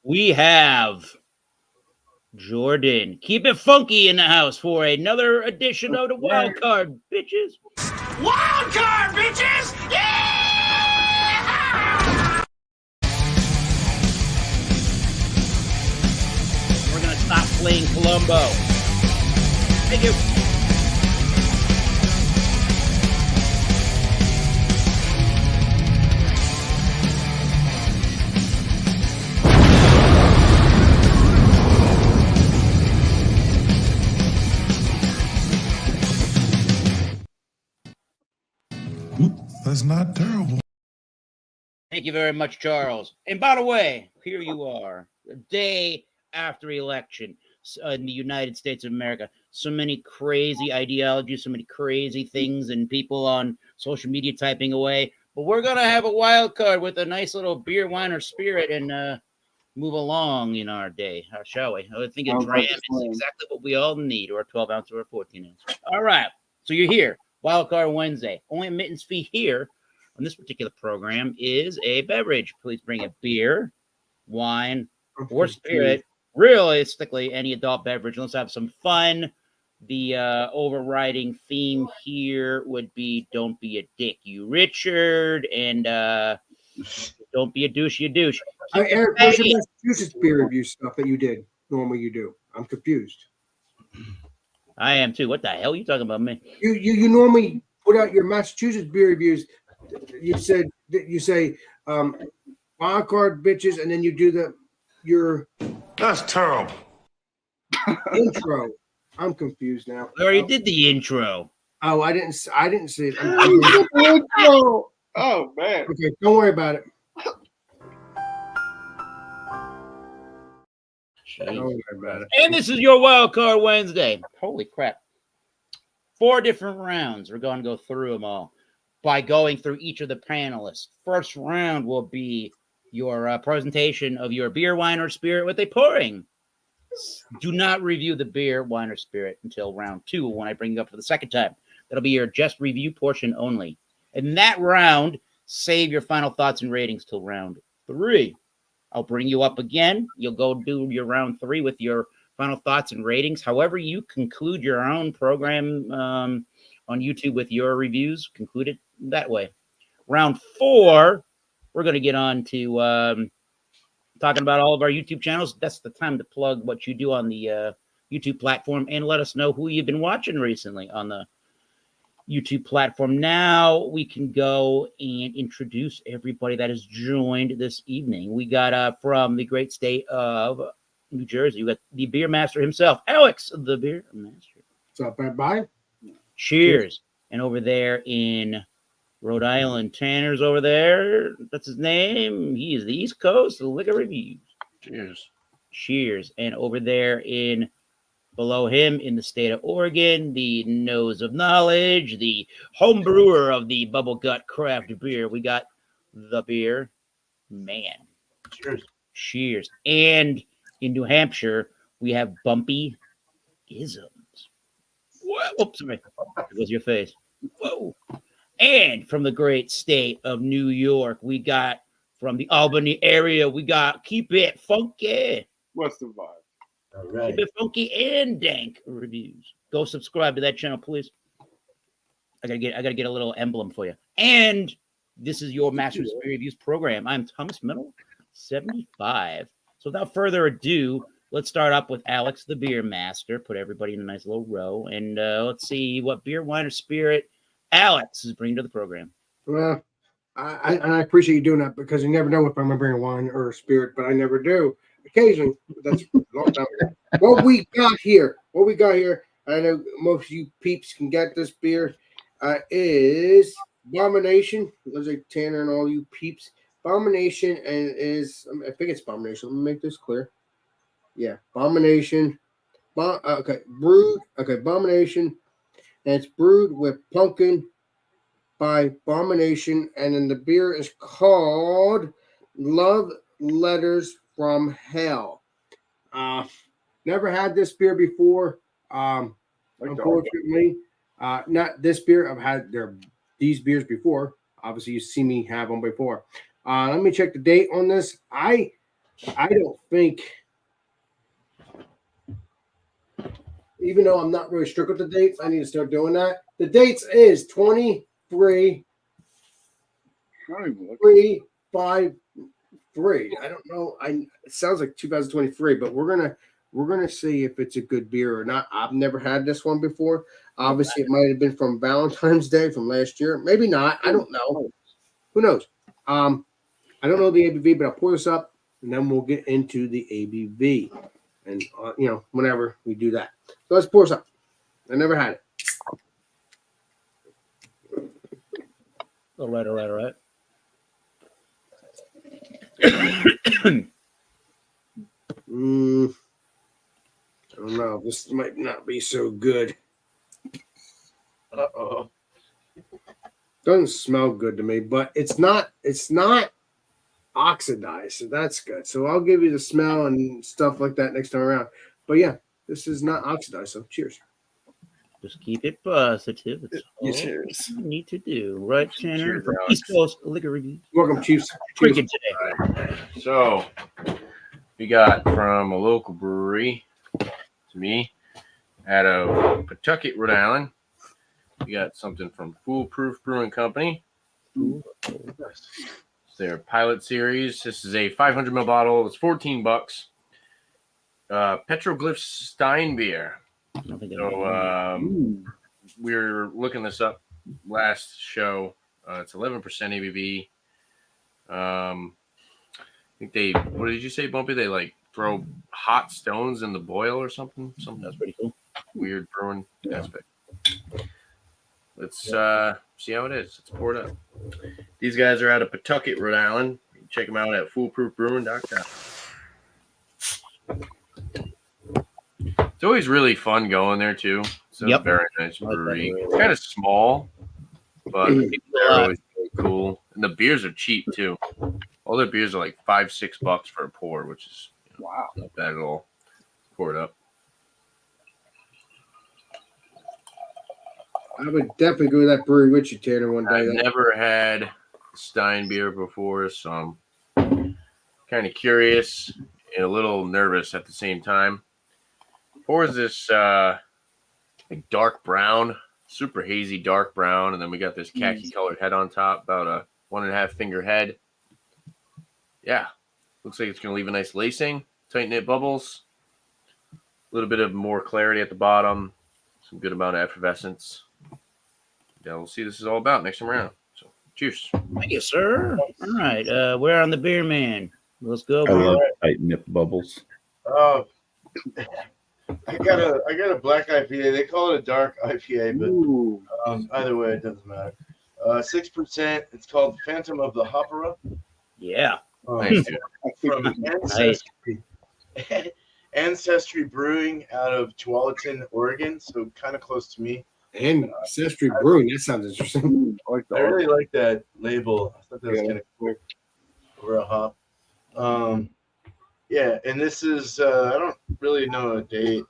we have Jordan. Keep it funky in the house for another edition of the Wild Card, bitches. Wild card, bitches! Yeah! We're going to stop playing Columbo. Thank you. That's not terrible. Thank you very much, Charles. And by the way, here you are, the day after election in the United States of America. So many crazy ideologies, so many crazy things, and people on social media typing away. But we're going to have a wild card with a nice little beer, wine, or spirit and move along in our day, shall we? I think a dram is exactly what we all need, or a 12 ounce or a 14 ounce. All right. So you're here. Wild Card Wednesday. Only admittance fee here on this particular program is a beverage. Please bring a beer, wine, or spirit. Realistically, any adult beverage. Let's have some fun. The overriding theme here would be "Don't be a dick, you Richard," and "Don't be a douche, you douche." Eric, what's your Massachusetts beer review stuff that you did? Normally you do. I'm confused. I am too. What the hell are you talking about, me? You normally put out your Massachusetts beer reviews. You say wild card bitches, and then you do your That's terrible. intro. I'm confused now. I already did the intro. Oh, I didn't see it. Intro. Oh man. Okay, don't worry about it. Don't worry about it. And this is your Wild Card Wednesday. Holy crap. 4 different rounds. We're going to go through them all by going through each of the panelists. First round will be your presentation of your beer, wine, or spirit with a pouring. Do not review the beer, wine, or spirit until round 2 when I bring you up for the second time. That'll be your just review portion only. In that round, save your final thoughts and ratings till round 3. I'll bring you up again. You'll go do your round 3 with your final thoughts and ratings. However you conclude your own program on YouTube with your reviews, conclude it that way. Round 4, we're going to get on to talking about all of our YouTube channels. That's the time to plug what you do on the YouTube platform and let us know who you've been watching recently on the YouTube platform. Now we can go and introduce everybody that has joined this evening. We got from the great state of New Jersey, we got the beer master himself, Alex, the beer master. What's up, bye. Cheers. And over there in Rhode Island, Tanner's over there. That's his name. He is the East Coast of Liquor Reviews. Cheers. Cheers. And over there in below him in the state of Oregon, the nose of knowledge, the home brewer of the Bubble Gut craft beer. We got the beer man. Cheers. Cheers. And in New Hampshire, we have Bumpy Isms. Whoops, sorry. It was your face. Whoa. And from the great state of New York, we got from the Albany area, we got Keep It Funky. What's the vibe? All right. Keep It Funky and Dank reviews. Go subscribe to that channel, please. I gotta get a little emblem for you. And this is your Masters Beer Reviews program. I'm Thomas Middle, 75. So without further ado, let's start up with Alex, the beer master. Put everybody in a nice little row, and let's see what beer, wine, or spirit Alex is bringing to the program. Well, I appreciate you doing that because you never know if I'm going to bring a wine or a spirit, but I never do. Occasionally, that's a long time ago. What we got here, I know most of you peeps can get this beer, is Abomination. Looks like Tanner and all you peeps. Abomination and is, I think it's Abomination. Let me make this clear. Yeah, Abomination. Brewed. Okay, Abomination. And it's brewed with pumpkin by Abomination. And then the beer is called Love Letters from Hell. Never had this beer before. Unfortunately, not this beer. I've had these beers before. Obviously, you see me have them before. Let me check the date on this. I I don't think, even though I'm not really strict with the dates, I need to start doing that. The dates is 23, I don't even look. 3, 5, 3. I don't know. It sounds like 2023, but we're gonna see if it's a good beer or not. I've never had this one before. Obviously, it might have been from Valentine's Day from last year. Maybe not. I don't know. Who knows? I don't know the ABV, but I'll pour this up and then we'll get into the ABV. And whenever we do that. So let's pour this up. I never had it. All right. I don't know. This might not be so good. Uh-oh. Doesn't smell good to me, but it's not oxidized, so that's good. So I'll give you the smell and stuff like that next time around. But yeah, this is not oxidized, so cheers. Just keep it positive. It's all Cheers. you need to do. Right, Tanner? Cheers, From Alex. East Coast Liquor Review. Welcome, Chiefs. Cheers. Drinking today. So, we got from a local brewery to me out of Pawtucket, Rhode Island. We got something from Foolproof Brewing Company. It's their pilot series. This is a 500 ml bottle. It's $14. Petroglyph Stein beer. So we were looking this up last show. It's 11% ABV. I think what did you say, Bumpy? They like throw hot stones in the boil or something. That's pretty cool. Weird brewing aspect. Let's see how it is. Let's pour it up. These guys are out of Pawtucket, Rhode Island. You can check them out at foolproofbrewing.com. It's always really fun going there too. It's a very nice brewery. It's kind of small, but they're always really cool. And the beers are cheap too. All their beers are like $5-6 for a pour, which is wow, not bad at all. Pour it up. I would definitely go to that brewery with you, Tanner, one day. I've never had Stein beer before, so I'm kind of curious and a little nervous at the same time. Pours this like dark brown, super hazy dark brown, and then we got this khaki colored head on top, about a 1.5 finger head. Yeah, looks like it's going to leave a nice lacing, tight knit bubbles, a little bit of more clarity at the bottom, some good amount of effervescence. Yeah, we'll see what this is all about next time around. So, cheers. Thank you, sir. All right, we're on the beer man. Let's go. I love tight nip bubbles. Oh, I got a black IPA. They call it a dark IPA, but either way, it doesn't matter. 6%. It's called Phantom of the Opera. Yeah. Nice, dude. From Ancestry Brewing out of Tualatin, Oregon, so kind of close to me. Ancestry Brewing. That sounds interesting. I really like that label. I thought that was kind of cool. Over a hop. Yeah, and this is I don't really know a date.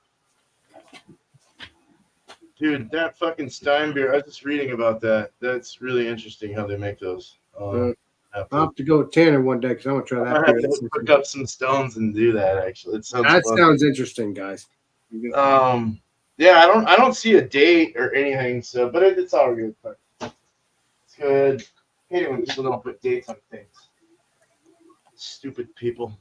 Dude, that fucking Stein beer, I was just reading about that. That's really interesting how they make those. I'll have to go with Tanner one day because I want to try that I beer. have to pick up some stones and do that, actually. It sounds That fun. sounds interesting, guys. Yeah, I don't see a date or anything, so but it's all good. It's good. I hate it when people don't put dates on things. Stupid people.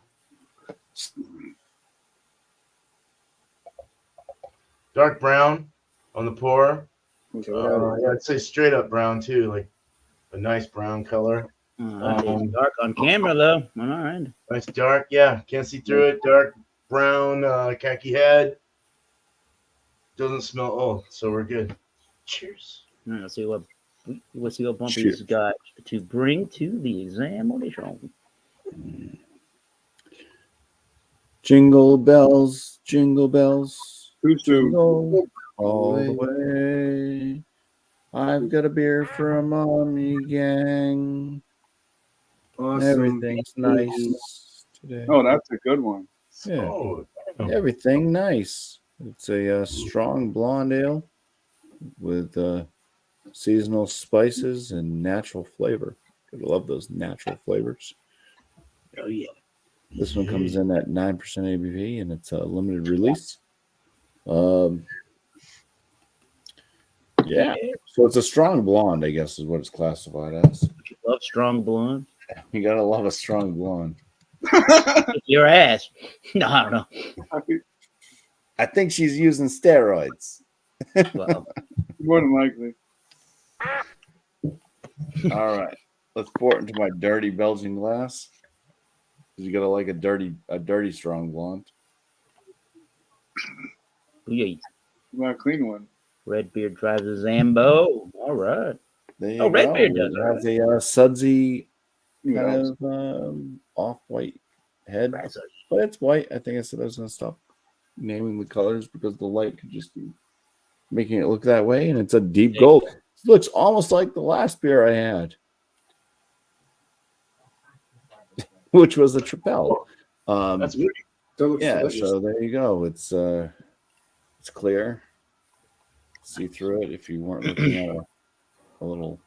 Dark brown on the pour. Yeah, I'd say straight up brown too, like a nice brown color. Dark on camera though. All right. Nice dark, yeah. Can't see through it. Dark brown, khaki head. Doesn't smell old, so we're good. Cheers. All right, let's see what Bumpy's got to bring to the examination. Jingle bells, jingle Jingle all the way. I've got a beer for a mommy gang. Awesome. Everything's nice today. Oh, that's a good one. Yeah, Oh, everything nice. It's a strong blonde ale with seasonal spices and natural flavor. I love those natural flavors. Oh yeah. This one comes in at 9% ABV, and it's a limited release. Yeah. So it's a strong blonde, I guess, is what it's classified as. Love strong blonde. You gotta love a strong blonde. Your ass. No, I don't know. I think she's using steroids. Well, More than likely. All right. Let's pour it into my dirty Belgian glass. You gotta like a dirty strong blonde. yeah, You want a clean one? Redbeard drives a Zambo. All right. There you Oh, go. Redbeard does It it. has a sudsy Yeah. kind of off-white head, That's a- but it's white. I think I said I was gonna stop naming the colors because the light could just be making it look that way, and it's a deep gold. It looks almost like the last beer I had, which was a Tripel. That's weird. Still looks Yeah, delicious. so there you go. It's clear. See through it if you weren't looking at a little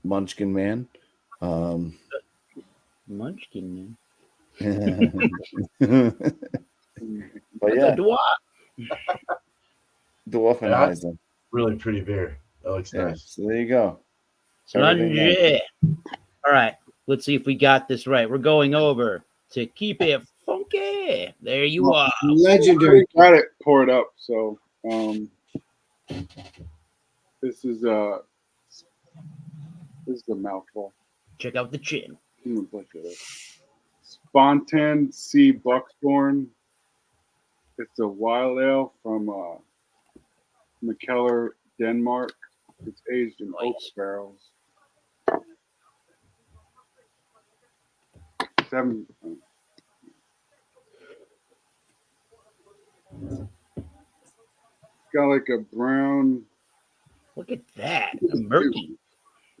munchkin man. Munchkin, man. But That's yeah, a dwarf. Dwarfenheiser. Really pretty beer. That looks Yeah, nice. so there you go. Everything Slunge. All right. Let's see if we got this right. We're going over to keep it funky. There you are. Legendary. Got it poured up. So this is a mouthful. Check out the chin. Spontan C. Bucksborn. It's a wild ale from McKellar, Denmark. It's aged in oak barrels. 7. Got like a brown. Look at that. Murky.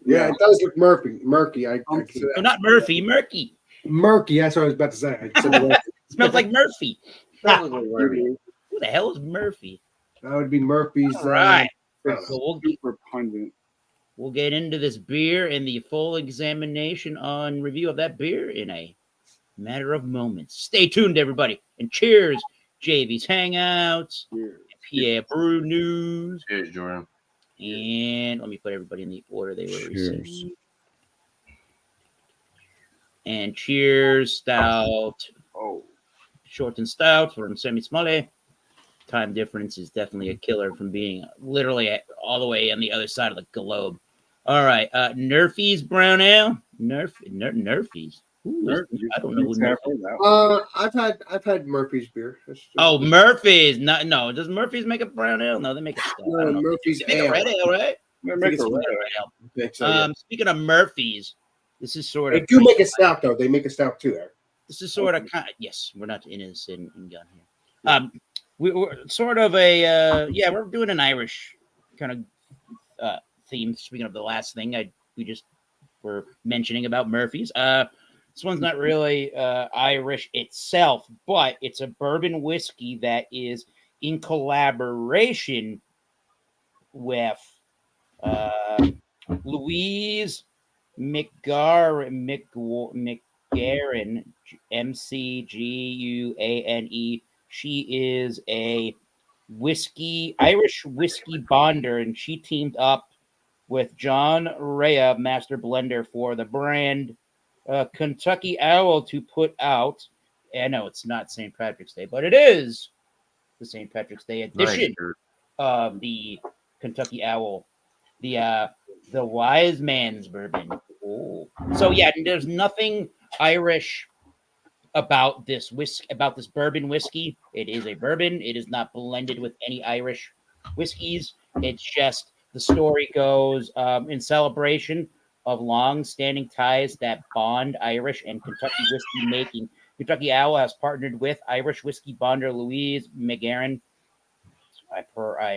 Yeah, it does look murky. I can see So that. not Murphy, murky. Murky. That's what I was about to say. I said the word. Smells like Murphy. Murphy. Who the hell is Murphy? That would be Murphy's. All right. It's So super pungent. we'll get into this beer and the full examination on review of that beer in a matter of moments. Stay tuned, everybody. And cheers, JV's Hangouts, Pierre Brew News. Cheers, Jordan. And let me put everybody in the order they were Cheers. received. And cheers, stout. Oh, Short and stout from Semi Smolly. Time difference is definitely a killer from being literally all the way on the other side of the globe. All right, Nerfy's brown ale. Nerfy's. I don't know who Nerfy. I've had Murphy's beer. Oh, Murphy's. No. Does Murphy's make a brown ale? No, they make a stout. I don't know. Murphy's They make a red ale, right? they make a red ale. ale. Speaking of Murphy's, this is sort They of do make a stout though. They make a stout too there. This is sort of kind. Yes, we're not innocent in gun here. We're sort of a we're doing an Irish kind of theme. Speaking of the last thing we just were mentioning about Murphy's. This one's not really Irish itself, but it's a bourbon whiskey that is in collaboration with Louise McGarren, McGuane. She is a Irish whiskey bonder, and she teamed up with John Rea, master blender for the brand Kentucky Owl to put out. I know it's not St. Patrick's Day, but it is the St. Patrick's Day edition of the Kentucky Owl, the Wise Man's Bourbon. Oh. So yeah, there's nothing Irish about this bourbon whiskey. It is a bourbon. It is not blended with any Irish whiskeys. It's just the story goes in celebration of long-standing ties that bond Irish and Kentucky whiskey making. Kentucky Owl has partnered with Irish whiskey bonder Louise McGarren. I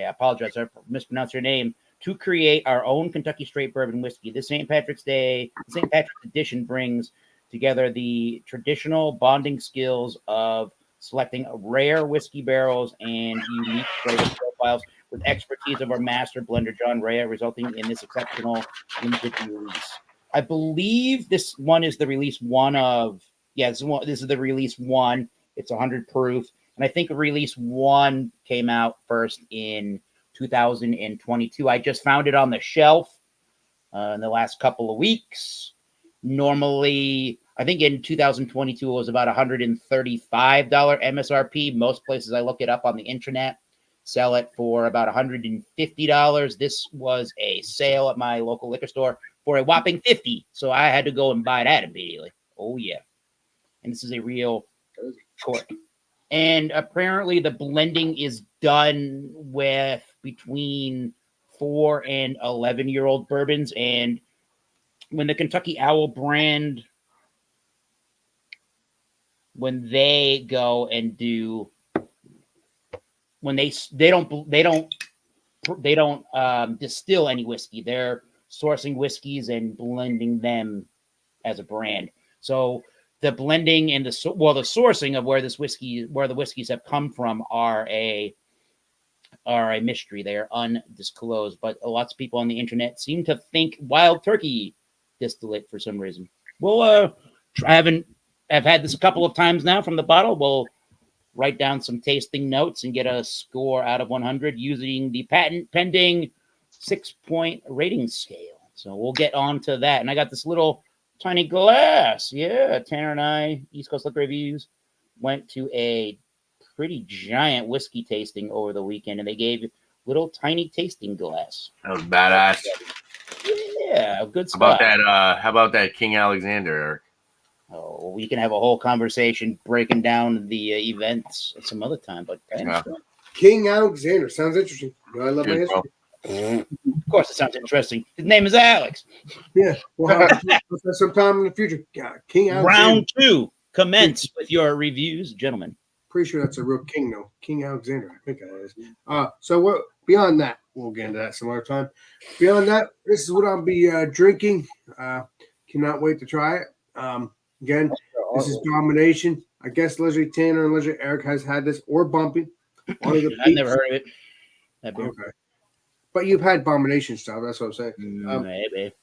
apologize if I mispronounced her name. To create our own Kentucky straight bourbon whiskey. This St. Patrick's Day, St. Patrick's edition brings together the traditional bonding skills of selecting rare whiskey barrels and unique flavor profiles with expertise of our master blender, John Rea, resulting in this exceptional limited release. I believe this one is the release one of Yeah, this is the release 1. It's 100 proof. And I think release 1 came out first in 2022. I just found it on the shelf in the last couple of weeks. Normally, I think in 2022 it was about $135 MSRP. Most places I look it up on the internet sell it for about $150. This was a sale at my local liquor store for a whopping $50. So I had to go and buy that immediately. Oh yeah. And this is a real cork. And apparently the blending is done with between 4 and 11-year-old bourbons. And when the Kentucky Owl brand, when they go and do, when they don't distill any whiskey, they're sourcing whiskeys and blending them as a brand. So the blending and the sourcing of where the whiskeys have come from are a mystery. They are undisclosed, but lots of people on the internet seem to think Wild Turkey distillate for some reason. I've had this a couple of times now from the bottle. We'll write down some tasting notes and get a score out of 100 using the patent pending 6-point rating scale. So we'll get on to that. And I got this little tiny glass. Yeah, Tanner and I, East Coast Liquor Reviews, went to a pretty giant whiskey tasting over the weekend, and they gave a little tiny tasting glass. That was badass. Yeah, good stuff. How about that King Alexander, Eric? Oh, we can have a whole conversation breaking down the events at some other time, but King Alexander sounds interesting. I love my history. Of course, it sounds interesting. His name is Alex. Yeah, well, sometime in the future. God, King Alexander. Round 2. Commence with your reviews, gentlemen. Pretty sure that's a real king, though. King Alexander, I think that is. So what? Beyond that, we'll get into that some other time. Beyond that, this is what I'll be drinking. Cannot wait to try it. Again, this is Domination. I guess Leslie Tanner and Leslie Eric has had this, or Bumping. I've never heard of it. Okay. But you've had Domination stuff. That's what I'm saying. Maybe.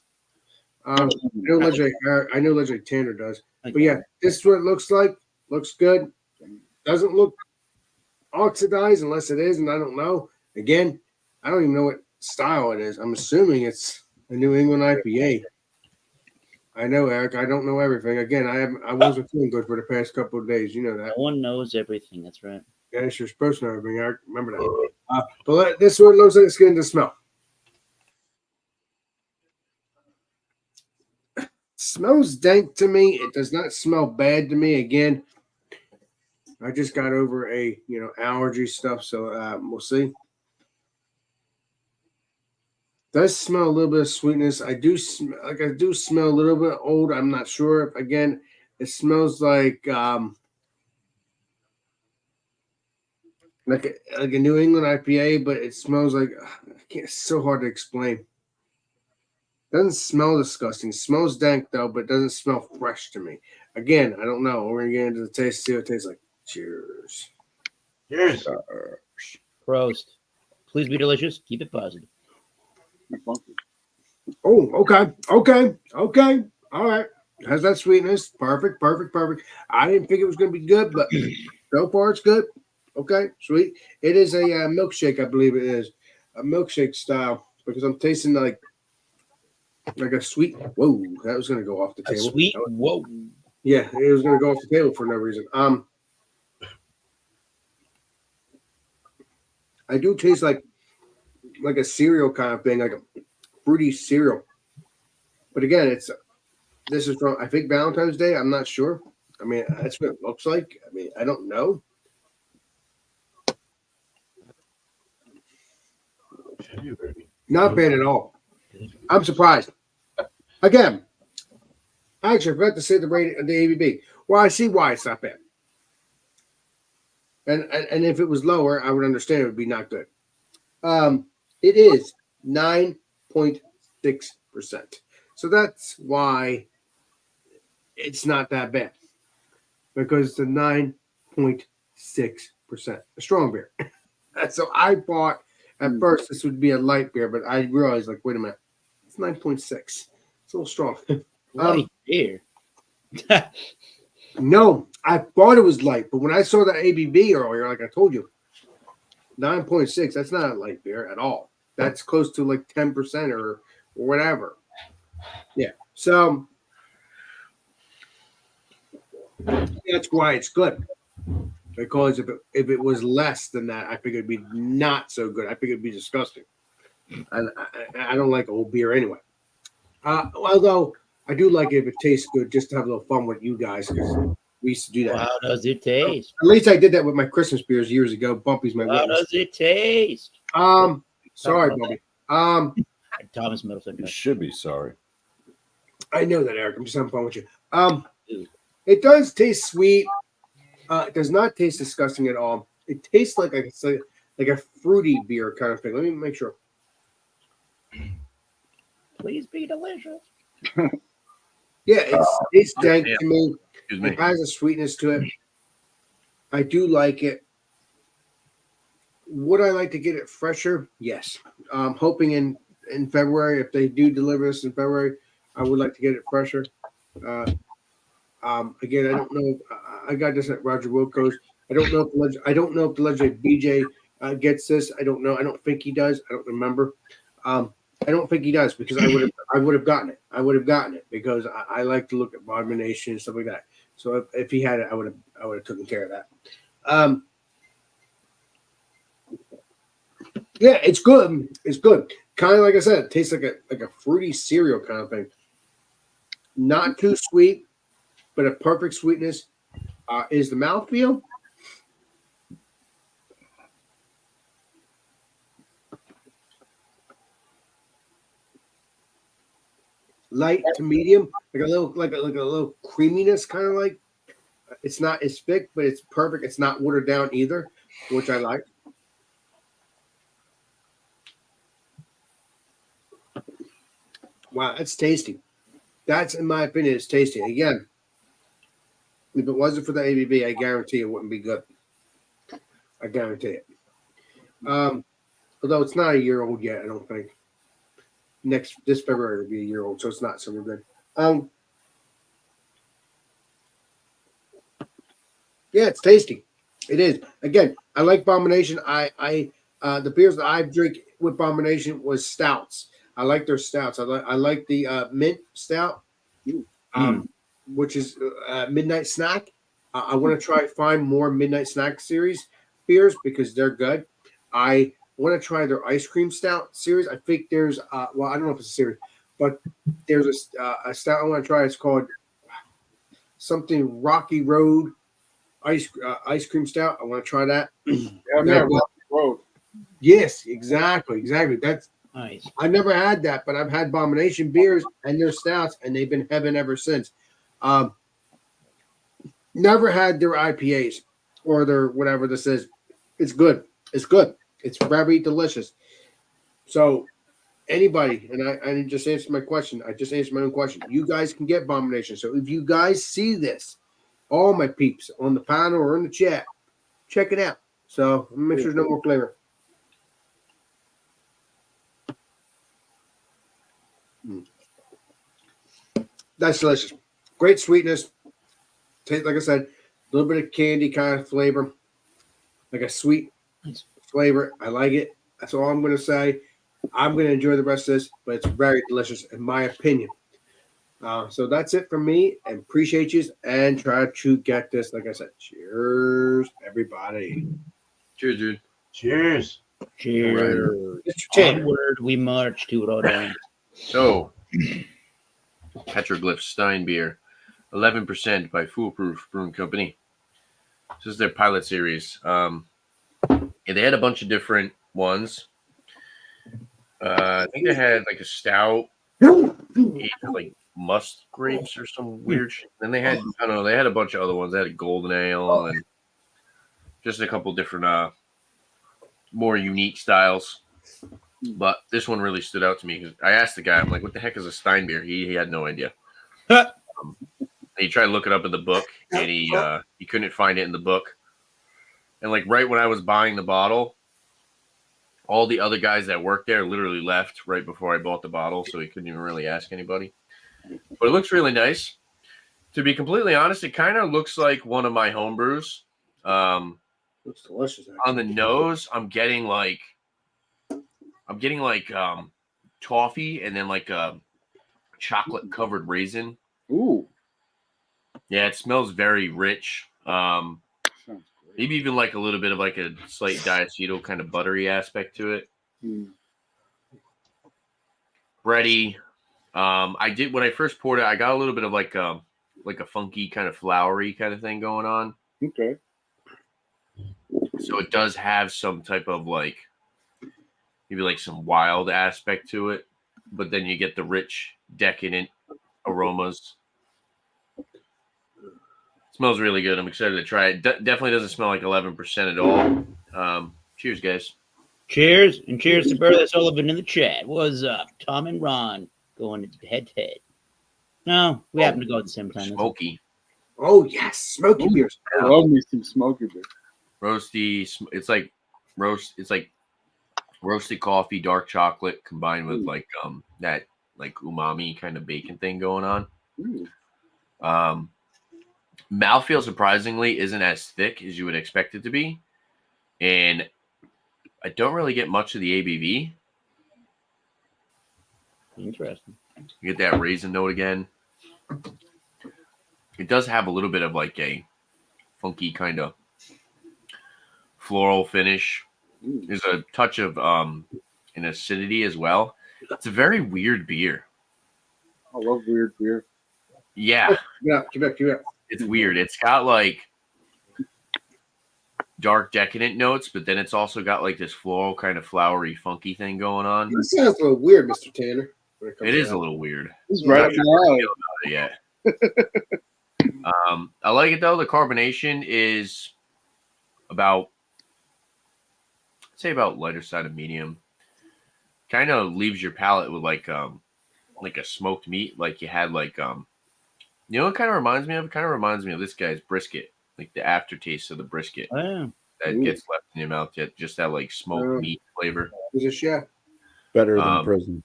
I know Leslie Tanner does. But yeah, this is what it looks like. Looks good. Doesn't look oxidized unless it is, and I don't know. Again, I don't even know what style it is. I'm assuming it's a New England IPA. I know, Eric. I don't know everything. Again, I wasn't feeling good for the past couple of days. You know that. No one knows everything. That's right. Yes, you're supposed to know everything, Eric. Remember that. But this is what it looks like. It's getting to smell. It smells dank to me. It does not smell bad to me. Again, I just got over a allergy stuff, so we'll see. Does smell a little bit of sweetness. I do smell a little bit old. I'm not sure. Again, it smells like a New England IPA, but it smells like it's so hard to explain. Doesn't smell disgusting. Smells dank though, but doesn't smell fresh to me. Again, I don't know. We're gonna get into the taste, see what it tastes like. Cheers. Cheers. Prost. Please be delicious. Keep it positive. Oh, okay. All right. Has that sweetness. Perfect. I didn't think it was going to be good, but so far it's good. Okay, sweet. It is a milkshake, I believe it is. A milkshake style, because I'm tasting like a sweet. Whoa, that was going to go off the table. Sweet. Whoa. Yeah, it was going to go off the table for no reason. I do taste like a cereal kind of thing, like a fruity cereal. But again, this is from, I think, Valentine's Day. I'm not sure. I mean, that's what it looks like. I mean, I don't know. Not bad at all. I'm surprised. Again, I actually forgot to say the rating of the ABV. Well, I see why it's not bad. And if it was lower, I would understand it would be not good. It is 9.6%. So that's why it's not that bad. Because it's a 9.6%. A strong beer. So I thought at first this would be a light beer, but I realized, like, wait a minute. It's 9.6. It's a little strong. Light beer. No, I thought it was light, but when I saw the ABV earlier, like I told you, 9.6, that's not a light beer at all. That's close to like 10% or whatever. Yeah. So that's why it's good. Because if it was less than that, I figured it'd be not so good. I figured it'd be disgusting. And I don't like old beer anyway. Although I do like it if it tastes good, just to have a little fun with you guys, because we used to do that. How does it taste? At least I did that with my Christmas beers years ago. Bumpy's my How witness. does it taste? Sorry, Bumpy. Thomas Middleton. You should be sorry. I know that, Eric. I'm just having fun with you. It does taste sweet. It does not taste disgusting at all. It tastes like a fruity beer kind of thing. Let me make sure. Please be delicious. Yeah, it tastes dank yeah. to me. Excuse me. It has a sweetness to it. I do like it. Would I like to get it fresher? Yes. I'm hoping in February, if they do deliver this in February, I would like to get it fresher. Again, I don't know. I got this at Roger Wilco's. I don't know if the legendary BJ gets this. I don't know. I don't think he does. I don't remember. I don't think he does because I would have gotten it. I would have gotten it because I like to look at abomination and stuff like that. So if he had it, I would have taken care of that. Yeah, it's good. It's good. Kind of like I said, it tastes like a fruity cereal kind of thing. Not too sweet, but a perfect sweetness. Is the mouthfeel? Light to medium, like a little creaminess, kind of like. It's not as thick, but it's perfect. It's not watered down either, which I like. Wow, that's tasty. That's, in my opinion, it's tasty. Again, if it wasn't for the ABV, I guarantee it wouldn't be good. I guarantee it. Although it's not a year old yet, I don't think. This February will be a year old, so it's not super good. Yeah, it's tasty. It is. Again, I like Abomination. The beers that I drink with Abomination was stouts. I like their stouts. I like the mint stout, which is Midnight Snack. I want to find more Midnight Snack series beers because they're good. I want to try their ice cream stout series. I think there's I don't know if it's a series, but there's a stout I want to try. It's called something Rocky Road ice cream stout. I want to try that. Road. Yes, exactly. That's Nice. I've never had that, but I've had Abomination beers and their stouts, and they've been heaven ever since. Never had their IPAs or their whatever this is. It's good. It's good. It's very delicious. So anybody, and I just answered my question. I just answered my own question. You guys can get Abomination. So if you guys see this, all my peeps on the panel or in the chat, check it out. So make sure there's no more flavor. That's delicious. Great sweetness. Taste, like I said, a little bit of candy kind of flavor, like a sweet flavor. I like it. That's all I'm going to say. I'm going to enjoy the rest of this, but it's very delicious in my opinion. So that's it from me, and appreciate you and try to get this. Like I said, cheers, everybody. Cheers, dude. Cheers. Cheers. Mr. Tanner. Onward we march to Rhode Island. So, Petroglyph Stein beer, 11% by Foolproof Brewing Company. This is their pilot series. Yeah, they had a bunch of different ones. I think they had like a stout, like musk grapes or some weird shit. Then they had, I don't know, they had a bunch of other ones. They had a golden ale and just a couple different, more unique styles. But this one really stood out to me because I asked the guy, I'm like, what the heck is a Stein beer? He had no idea. He tried to look it up in the book, and he couldn't find it in the book. And like right when I was buying the bottle, all the other guys that worked there literally left right before I bought the bottle, so he couldn't even really ask anybody. But it looks really nice. To be completely honest, it kind of looks like one of my home brews. Looks delicious. On the nose, I'm getting like toffee and then like a chocolate covered raisin. Ooh, Yeah, it smells very rich. sounds great. Maybe even like a little bit of like a slight diacetyl kind of buttery aspect to it. Mm. Bready. I did when I first poured it, I got a little bit of like a funky kind of flowery kind of thing going on. Okay. So it does have some type of like maybe like some wild aspect to it, but then you get the rich, decadent aromas. Smells really good. I'm excited to try it. Definitely doesn't smell like 11% at all. Cheers, guys. Cheers, and cheers to Bertha Sullivan in the chat. What's up? Tom and Ron going head to head. No, we happen to go at the same time. Smoky. Oh yes, smoky beers. I love me some smoky beer. Roasty. It's like roasted coffee, dark chocolate combined with like that like umami kind of bacon thing going on. Ooh. Mouthfeel surprisingly isn't as thick as you would expect it to be, and I don't really get much of the ABV. Interesting. You get that raisin note again. It does have a little bit of like a funky kind of floral finish. There's a touch of an acidity as well. It's a very weird beer. I love weird beer. Yeah, Yeah, keep it. it's weird. It's got like dark decadent notes, but then it's also got like this floral kind of flowery funky thing going on. This sounds a little weird, Mr. Tanner. It is a little weird. This is right up my alley. Yeah. I like it though. The carbonation is about, I'd say about lighter side of medium. Kind of leaves your palate with like a smoked meat, like you had like you know what kind of reminds me of? It kind of reminds me of this guy's brisket, like the aftertaste of the brisket Oh, that gets left in your mouth. Just that like smoked meat flavor. He's a chef. Better than prison.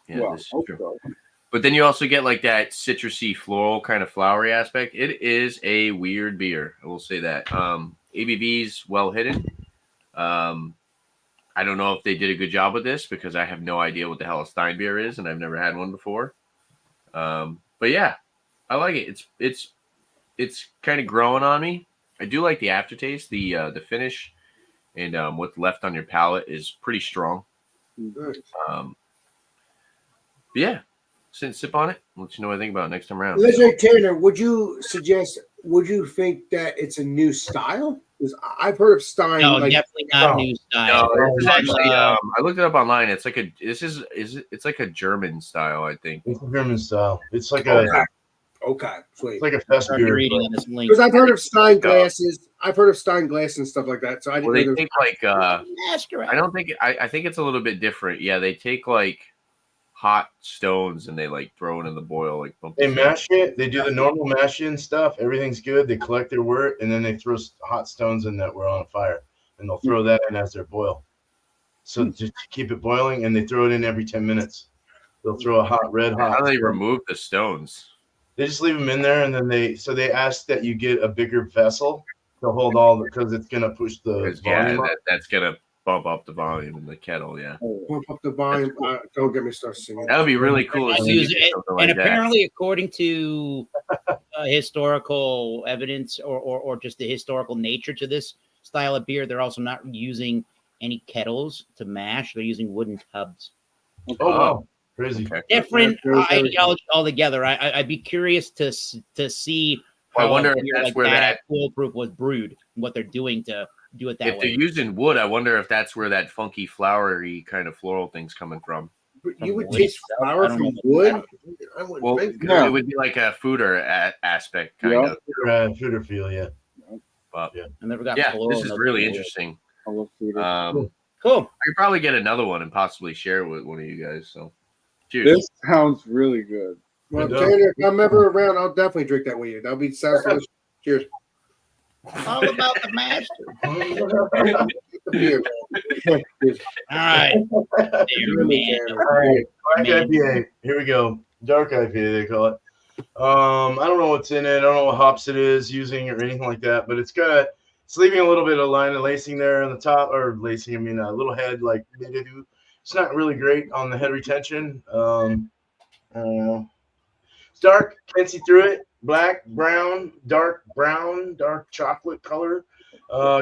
Yeah, Well, this is hope true. so. But then you also get like that citrusy, floral kind of flowery aspect. It is a weird beer. I will say that. ABV's well hidden. I don't know if they did a good job with this because I have no idea what the hell a Stein beer is, and I've never had one before. But yeah, I like it. It's kind of growing on me. I do like the aftertaste, the finish, and what's left on your palate is pretty strong. But yeah, sip on it. Let you know what I think about it next time around. Legendary Tanner, would you think that it's a new style? Because I've heard of Stein. no, like, definitely not new style. No, this is actually. I looked it up online. It's like it's like a German style, I think. It's a German style. It's like okay, sweet. it's like a fest Already beer. reading on this link. Because I've heard of Stein glasses. I've heard of Stein glass and stuff like that. So I didn't Well, know they there was- take like Masquerade. I don't think I think it's a little bit different. Yeah, they take like hot stones and they like throw it in the boil, like bump They mash it. They do the normal mash in stuff. Everything's good. They collect their wort, and then they throw hot stones in that were on fire, and they'll throw that in as their boil. So just to keep it boiling, and they throw it in every 10 minutes. They'll throw a red hot. How do they remove the stones? They just leave them in there, and then they ask that you get a bigger vessel to hold all because it's gonna push the 'Cause, yeah, volume up. that's gonna bump up the volume in the kettle. Yeah, Pump up the volume. Don't get me started singing. that would be really cool. I if you use did it, something and like that. apparently, according to historical evidence or just the historical nature to this style of beer, they're also not using any kettles to mash. They're using wooden tubs. Oh wow, crazy! Okay. Different Yeah, very ideology altogether. I'd be curious to see I how wonder a if beer that's like where that that- at foolproof was brewed, and what they're doing to do it that If way. they're using wood, I wonder if that's where that funky, flowery kind of floral thing's coming from. You would wood taste itself? flour I don't from know. wood? I wouldn't Well, think Yeah. it would be like a fooder aspect, kind Yeah. of. Fooder feel, yeah. But I never got yeah, floral this is notes really from wood. interesting. I love food. Cool. I could probably get another one and possibly share it with one of you guys. So, cheers. This sounds really good. Well, It does. Tanner, if I'm ever around, I'll definitely drink that with you. That'll be sounds delicious. Cheers. All about the master. The beer, man. Cheers. All right. There, man. All right, Dark IPA. Here we go. Dark IPA, they call it. I don't know what's in it. I don't know what hops it is using or anything like that, but it's leaving a little bit of line of lacing there on the top, or lacing, I mean, a little head like they do. It's not really great on the head retention. I don't know. It's dark, can't see through it. Black, brown, dark chocolate color.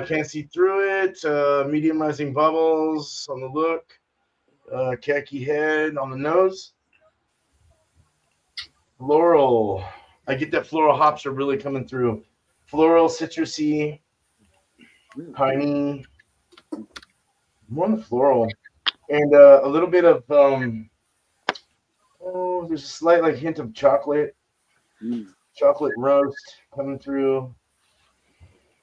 Can't see through it. Medium rising bubbles on the look. Khaki head on the nose. Floral. I get that floral hops are really coming through. Floral, citrusy, piney. More on the floral. And a little bit of there's a slight like hint of chocolate. Chocolate roast coming through.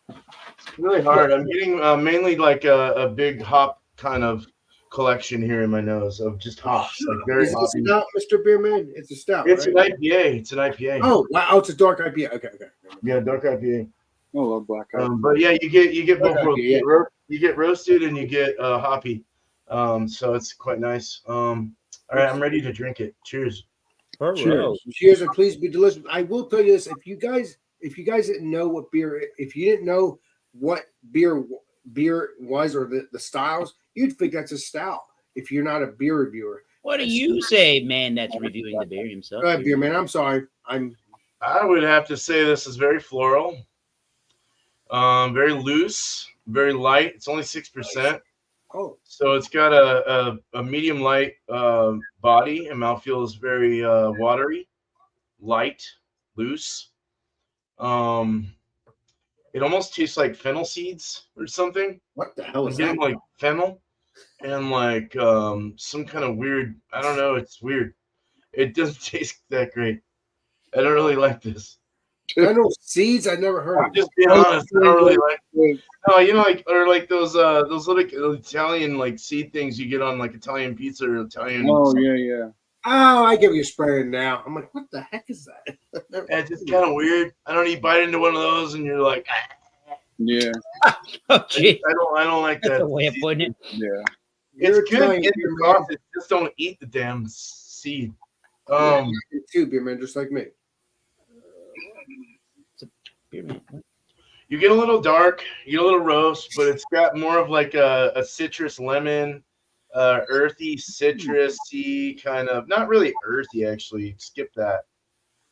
It's really hard. I'm getting mainly like a big hop kind of collection here in my nose of just hops, like very Is it a hoppy. stout, Mr. Beerman? It's a stout. It's right? an IPA. It's an IPA. Oh, wow. Oh, it's a dark IPA. Okay. Yeah, dark IPA. I love black eyed. But yeah, you get both Okay, worlds. yeah. You get roasted and you get hoppy. So it's quite nice. All right, I'm ready to drink it. Cheers. Cheers. Cheers, and please be delicious. I will tell you this: if you guys didn't know what beer, if you didn't know what beer was or the styles, you'd think that's a stout. If you're not a beer reviewer, What do you say, man? That's reviewing the beer himself. go ahead, beer man. I'm sorry. I would have to say this is very floral, very loose, very light. It's only 6%. Oh, So it's got a medium light body, and mouthfeel is very watery, light, loose. It almost tastes like fennel seeds or something. what the hell I'm is getting that? like fennel and like some kind of weird. I don't know. It's weird. It doesn't taste that great. I don't really like this. Fennel seeds? I never heard I'm of. just being honest. I don't really like. No, you know, like or like those little Italian like seed things you get on like Italian pizza or Italian. Oh yeah. Oh, I give you a spraying now. I'm like, what the heck is that? It's just kind of weird. I don't. You bite into one of those and you're like, Yeah. Oh, gee. I don't like That's that. a way of putting it. Yeah. It's You're good Italian, in beer the man. sausage. Just don't eat the damn seed. You too, beer man, just like me. Beer man. You get a little dark, you get a little roast, but it's got more of like a citrus lemon, earthy, citrusy kind of, not really earthy actually. Skip that.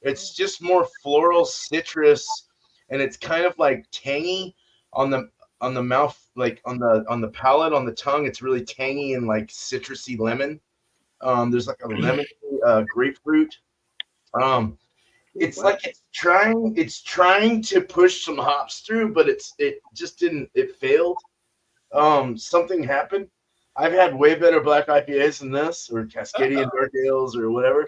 It's just more floral citrus, and it's kind of like tangy on the mouth, like on the palate, on the tongue. It's really tangy and like citrusy lemon. There's like a lemon grapefruit. It's like it's trying to push some hops through, but it failed. Something happened. I've had way better black IPAs than this, or Cascadian Dark Ales, or whatever.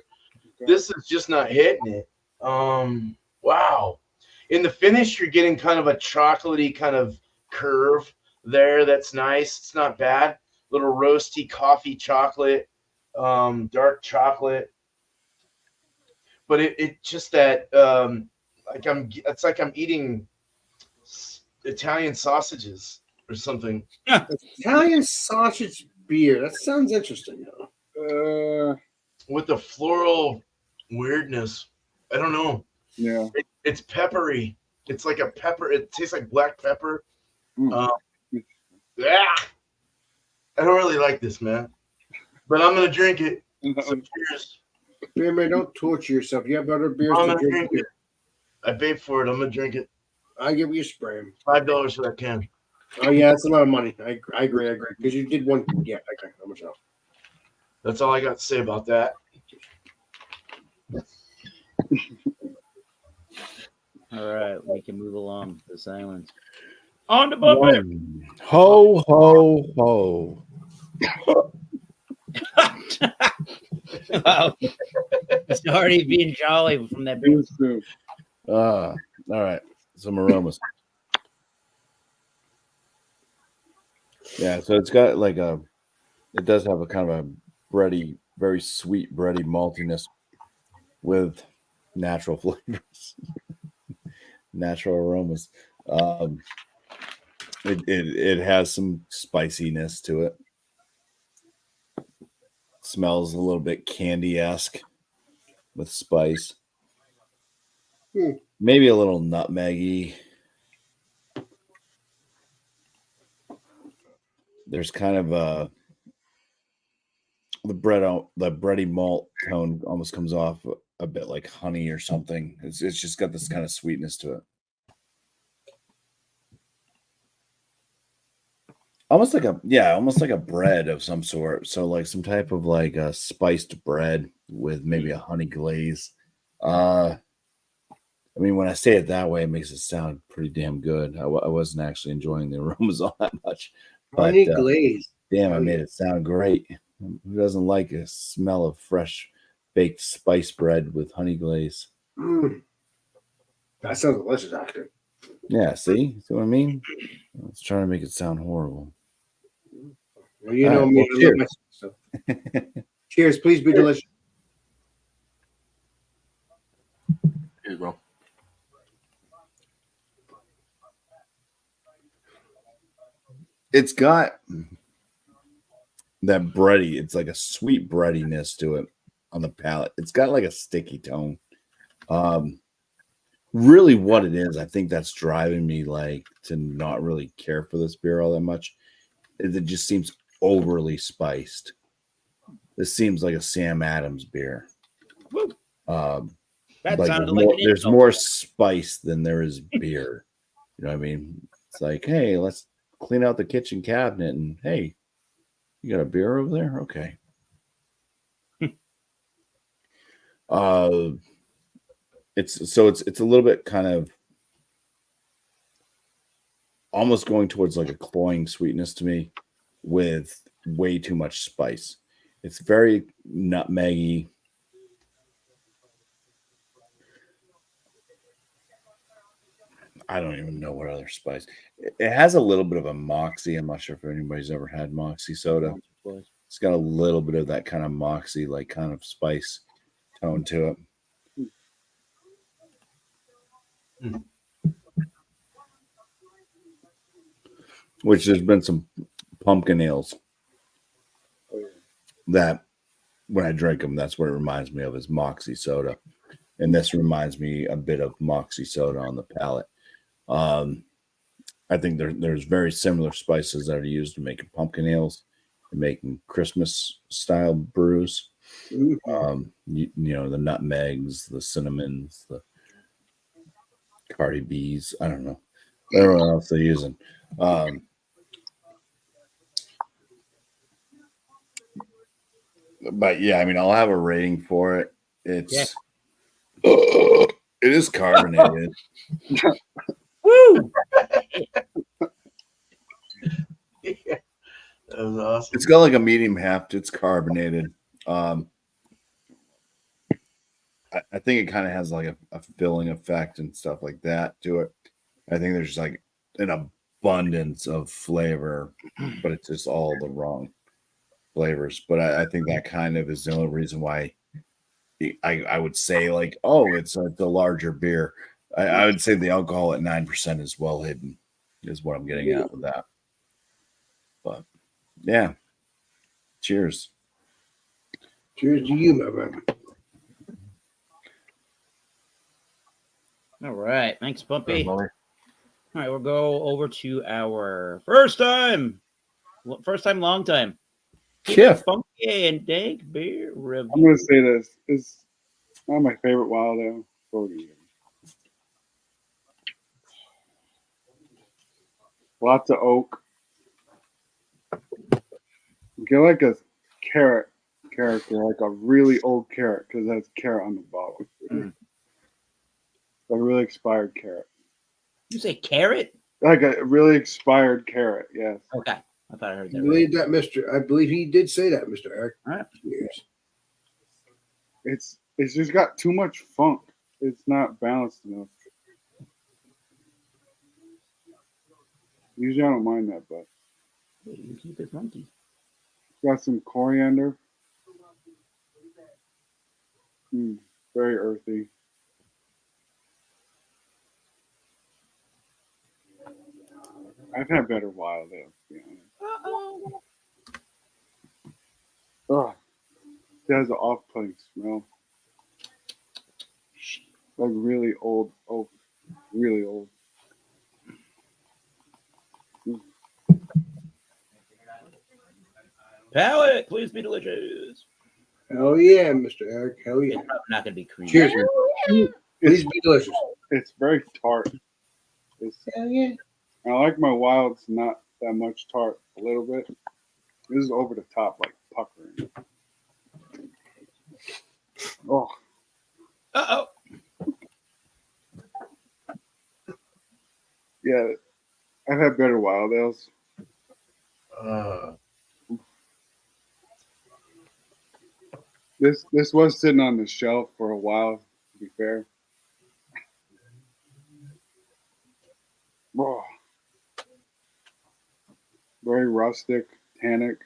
This is just not hitting it. Wow. In the finish, you're getting kind of a chocolatey kind of curve there. That's nice. It's not bad. Little roasty coffee chocolate, dark chocolate. But it just that it's like I'm eating Italian sausages or something. Italian sausage beer. That sounds interesting, though. With the floral weirdness. I don't know. Yeah. It's peppery. It's like a pepper. It tastes like black pepper. Yeah. I don't really like this, man. But I'm gonna drink it. So cheers. Beer man, don't torture yourself. You have other beers I'm to gonna drink. drink it. I paid for it. I'm gonna drink it. I give you a spray. $5 for that can. Oh yeah, that's a lot of money. I agree. Because you did one. Yeah. Okay. How much else? That's all I got to say about that. All right, we can move along to silence. On the bumper. Ho, ho, ho. Wow. It's already being jolly from that beer. All right. Some aromas. Yeah, so it's got like it does have a kind of a bready, very sweet, bready maltiness with natural flavors, natural aromas. It has some spiciness to it. Smells a little bit candy-esque with spice. Maybe a little nutmeggy. There's kind of the bready malt tone almost comes off a bit like honey or something. It's just got this kind of sweetness to it. Almost like a bread of some sort. So like some type of like a spiced bread with maybe a honey glaze. I mean, when I say it that way, it makes it sound pretty damn good. I wasn't actually enjoying the aromas all that much. But, Honey glaze. Damn, I made it sound great. Who doesn't like a smell of fresh baked spice bread with honey glaze? That sounds delicious, actually. Yeah, see what I mean? I was trying to make it sound horrible. Well, you know All right, me. well, I love my stuff. Cheers. Please be delicious. Cheers, bro. It's got that bready. It's like a sweet breadiness to it on the palate. It's got like a sticky tone. Really, what it is, I think that's driving me like to not really care for this beer all that much. It just seems overly spiced. This seems like a Sam Adams beer. That Like sounded like there's more spice than there is beer. You know what I mean? It's like, hey, let's clean out the kitchen cabinet, and hey, you got a beer over there? Okay. It's a little bit kind of almost going towards like a cloying sweetness to me with way too much spice. It's very nutmeggy. I don't even know what other spice. It has a little bit of a moxie. I'm not sure if anybody's ever had moxie soda. It's got a little bit of that kind of moxie, like kind of spice tone to it. Which there's been some pumpkin ales that when I drink them, that's what it reminds me of is moxie soda. And this reminds me a bit of moxie soda on the palate. I think there's very similar spices that are used to making pumpkin ales and making Christmas style brews. You know, the nutmegs, the cinnamons, the Cardi B's. I don't know. Everyone else they're using. But yeah, I mean, I'll have a rating for it. It's it is carbonated. Woo! Yeah. That was awesome. It's got like a medium heft. It's carbonated. I think it kind of has like a filling effect and stuff like that to it. I think there's like an abundance of flavor, but it's just all the wrong flavors. But I think that kind of is the only reason why I would say like, oh, it's a larger beer. I would say the alcohol at 9% is well hidden, is what I'm getting at with that. But yeah, cheers. Cheers to you, my friend. All right. Thanks, Bumpy. All All right. We'll go over to our first time, long time. Yeah. Funky and dank beer review. I'm going to say this. It's not my favorite wild ale. 40 years. Lots of oak. Get like a carrot character, like a really old carrot, because that's carrot on the bottom. Like a really expired carrot. You say carrot? Like a really expired carrot, yes. Okay. I thought I heard I that. believe that, Mr. I believe he did say that, Mr. Eric. All right. Cheers. It's just got too much funk. It's not balanced enough. Usually I don't mind that, but You keep it funky. got some coriander. Very earthy. I've had better wild ale, to be honest. Ugh. It has an off-putting smell. Like really old. Oh, really old. Palate, please be delicious. Hell yeah, Mr. Eric. Hell yeah. It's probably not going to be creamy. Cheers. Please be delicious. It's very tart. It's, Hell yeah. I like my wilds not that much tart. A little bit. This is over the top, like puckering. Oh, Uh-oh. yeah. I've had better wild ales. This was sitting on the shelf for a while, to be fair. Oh. Very rustic, tannic,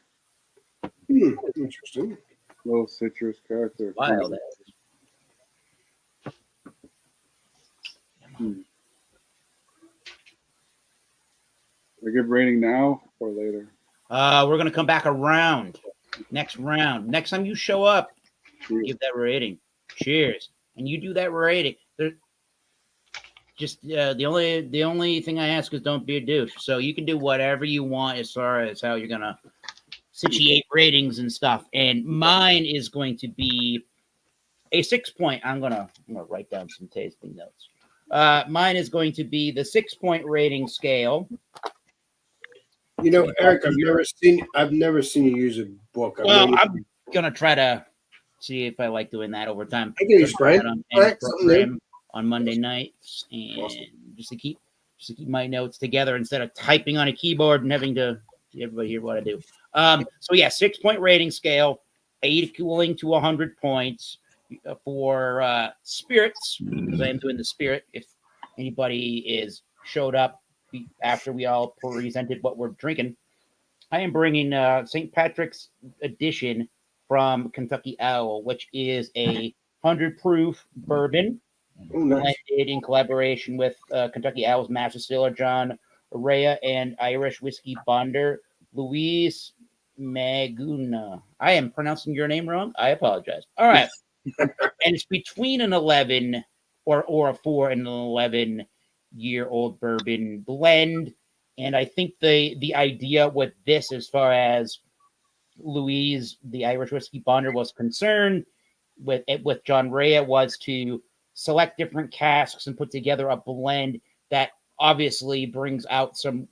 Interesting. little citrus character. Wild. I give rating now or later? We're going to come back around. Next round. Next time you show up, Cheers. give that rating. Cheers. And you do that rating. Just the only thing I ask is don't be a douche. So you can do whatever you want as far as how you're gonna situate ratings and stuff. And mine is going to be a 6 point. I'm gonna write down some tasting notes. Mine is going to be the 6 point rating scale. You know, Eric, I've never seen you use a book. Well, I'm gonna try to see if I like doing that over time. I can use Frank. On Monday nights, and just to keep my notes together instead of typing on a keyboard and having to everybody hear what I do. So yeah, 6 point rating scale, equaling to 100 points for spirits, because I am doing the spirit. If anybody is showed up after we all presented what we're drinking, I am bringing St. Patrick's edition from Kentucky Owl, which is a 100 proof bourbon. Blended in collaboration with Kentucky Owl's master distiller John Rea and Irish whiskey bonder Louise Maguna. I am pronouncing your name wrong. I apologize. All right, and it's between an 11 or a 4 and an 11-year-old bourbon blend. And I think the idea with this, as far as Louise, the Irish whiskey bonder, was concerned, with John Rea, was to select different casks and put together a blend that obviously brings out some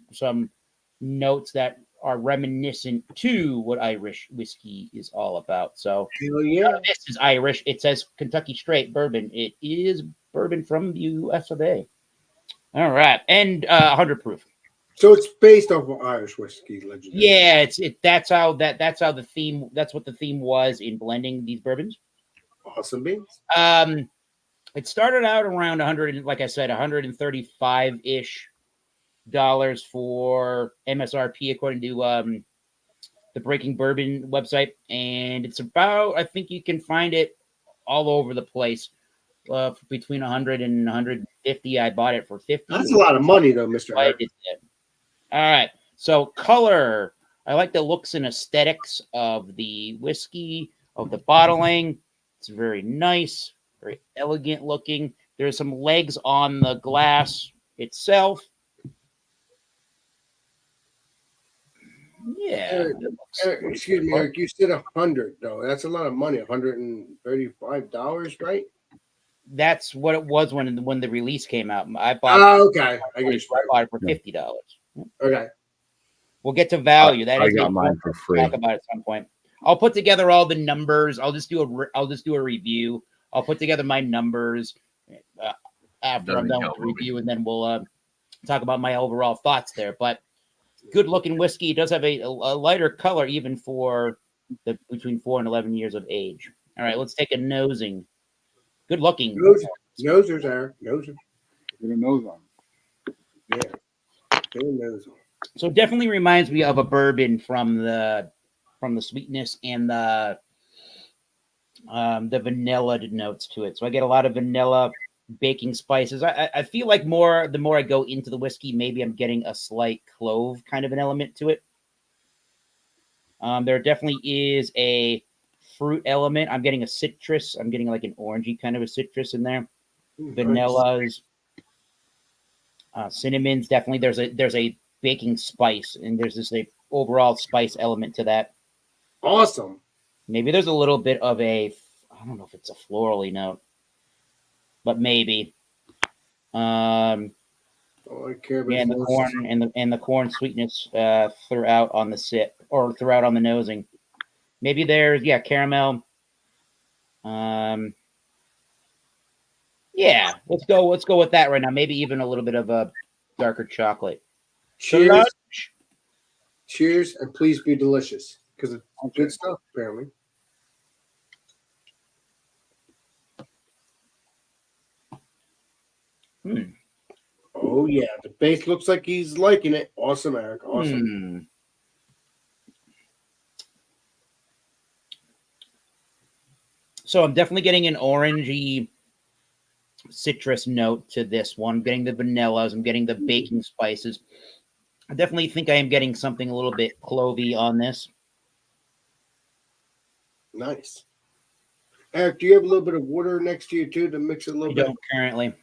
notes that are reminiscent to what Irish whiskey is all about. So this is Irish. It says Kentucky Straight Bourbon. It is bourbon from the U.S. of A. All right, and 100 proof. So it's based off of Irish whiskey legend. Yeah, that's how the theme. That's what the theme was in blending these bourbons. Awesome beans. It started out around 100, like I said, $135-ish for MSRP, according to the Breaking Bourbon website, and it's about, I think you can find it all over the place, between 100 and 150. I bought it for 50. That's a lot of money, though, Mr. Eric. All right, so color. I like the looks and aesthetics of the whiskey, of the bottling. It's very nice. Very elegant looking. There's some legs on the glass itself. Yeah. Eric, excuse me, Eric. You said 100 though. That's a lot of money. $135, right? That's what it was when the release came out. I bought. Okay. I bought it for $50. Okay. We'll get to value. I got mine for free. Talk about it at some point. I'll put together all the numbers. I'll just do a review. I'll put together my numbers after I'm done with the review, and then we'll talk about my overall thoughts there. But good looking whiskey. It does have a lighter color, even for the between 4 and 11 years of age. All right, let's take a nosing. Good looking. Nosers, Eric. Nosers. Get a nose on. Yeah. Get a nose on. So it definitely reminds me of a bourbon from the sweetness and the vanilla notes to it. So I get a lot of vanilla, baking spices. I feel like the more I go into the whiskey, maybe I'm getting a slight clove kind of an element to it. There definitely is a fruit element. I'm getting a citrus. I'm getting like an orangey kind of a citrus in there. vanillas, cinnamons. Definitely, there's a baking spice, and there's this a overall spice element to that. Awesome. Maybe there's a little bit of I don't know if it's a florally note, but maybe. All I care about Yeah, is and the corn and the corn sweetness throughout on the sip or throughout on the nosing. Maybe there's caramel. Yeah, let's go with that right now. Maybe even a little bit of a darker chocolate. Cheers. Cheers, and please be delicious because it's good stuff, apparently. Oh, yeah. The base looks like he's liking it. Awesome, Eric. Awesome. So I'm definitely getting an orangey citrus note to this one. I'm getting the vanillas. I'm getting the baking spices. I definitely think I am getting something a little bit clovey on this. Nice. Eric, do you have a little bit of water next to you too to mix it a little bit? I don't currently.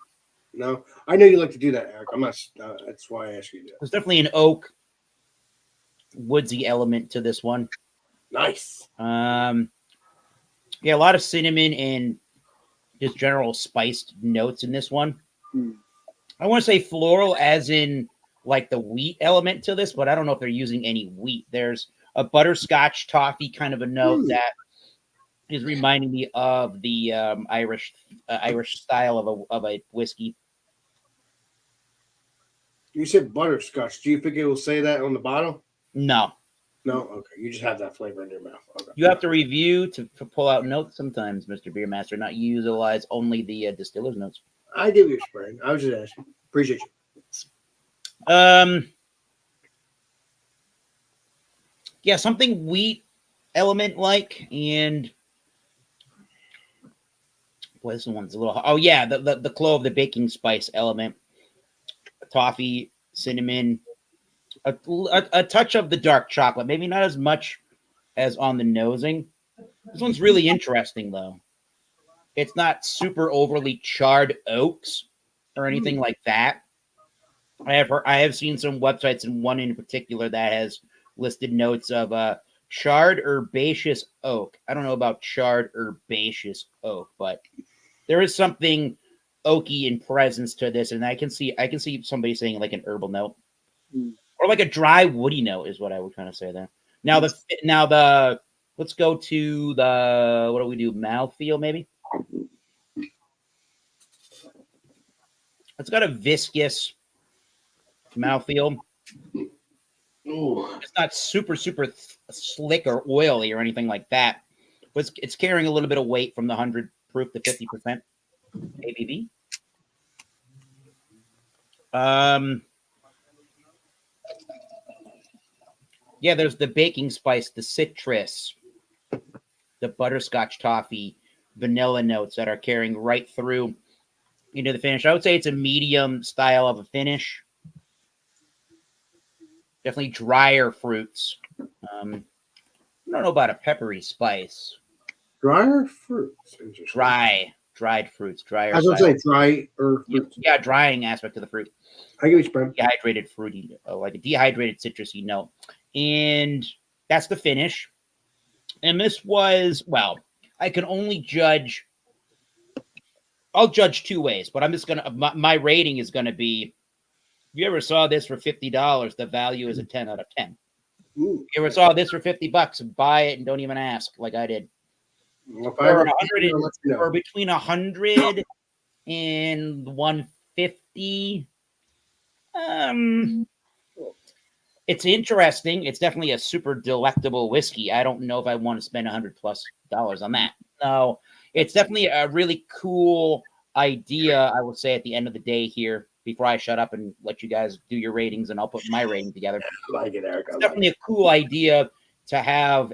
No, I know you like to do that, Eric. I'm not. That's why I asked you that. There's definitely an oak, woodsy element to this one. Nice. Yeah, a lot of cinnamon and just general spiced notes in this one. I want to say floral, as in like the wheat element to this, but I don't know if they're using any wheat. There's a butterscotch toffee kind of a note that is reminding me of the Irish style of a whiskey. You said butterscotch. Do you think it will say that on the bottle? No. No? Okay. You just have that flavor in your mouth. Okay. You have to review to pull out notes sometimes, Mr. Beer Master, not utilize only the distiller's notes. I do your spraying. I was just asking. Appreciate you. Yeah, something wheat element like, and boy, this one's a little. Oh yeah, the clove, the baking spice element, toffee, cinnamon, a touch of the dark chocolate. Maybe not as much as on the nosing. This one's really interesting though. It's not super overly charred oaks or anything like that. I have seen some websites, and one in particular that has listed notes of charred herbaceous oak. I don't know about charred herbaceous oak, but there is something oaky in presence to this, and I can see somebody saying like an herbal note or like a dry woody note is what I would kind of say there. Now the let's go to the what do we do? Mouthfeel maybe. It's got a viscous mouthfeel. It's not super slick or oily or anything like that, but it's carrying a little bit of weight from the 100 proof to 50% ABV. Yeah, there's the baking spice, the citrus, the butterscotch toffee, vanilla notes that are carrying right through into the finish. I would say it's a medium style of a finish. Definitely drier fruits. I don't know about a peppery spice. Drier fruits. Dried fruits. Drier. I was going to say dry fruits. Yeah, drying aspect of the fruit. I get you, Brian. Dehydrated fruity, like a dehydrated citrusy note. And that's the finish. And this was, well, I can only judge. I'll judge two ways, but I'm just going to, my rating is going to be, if you ever saw this for $50, the value is a 10 out of 10. Ooh. If you ever saw this for $50, buy it and don't even ask, like I did. Or between 100 and 150. It's interesting. It's definitely a super delectable whiskey. I don't know if I want to spend $100+ on that. No, it's definitely a really cool idea, I would say, at the end of the day here, before I shut up and let you guys do your ratings and I'll put my rating together. I like it, Eric. It's definitely a cool idea to have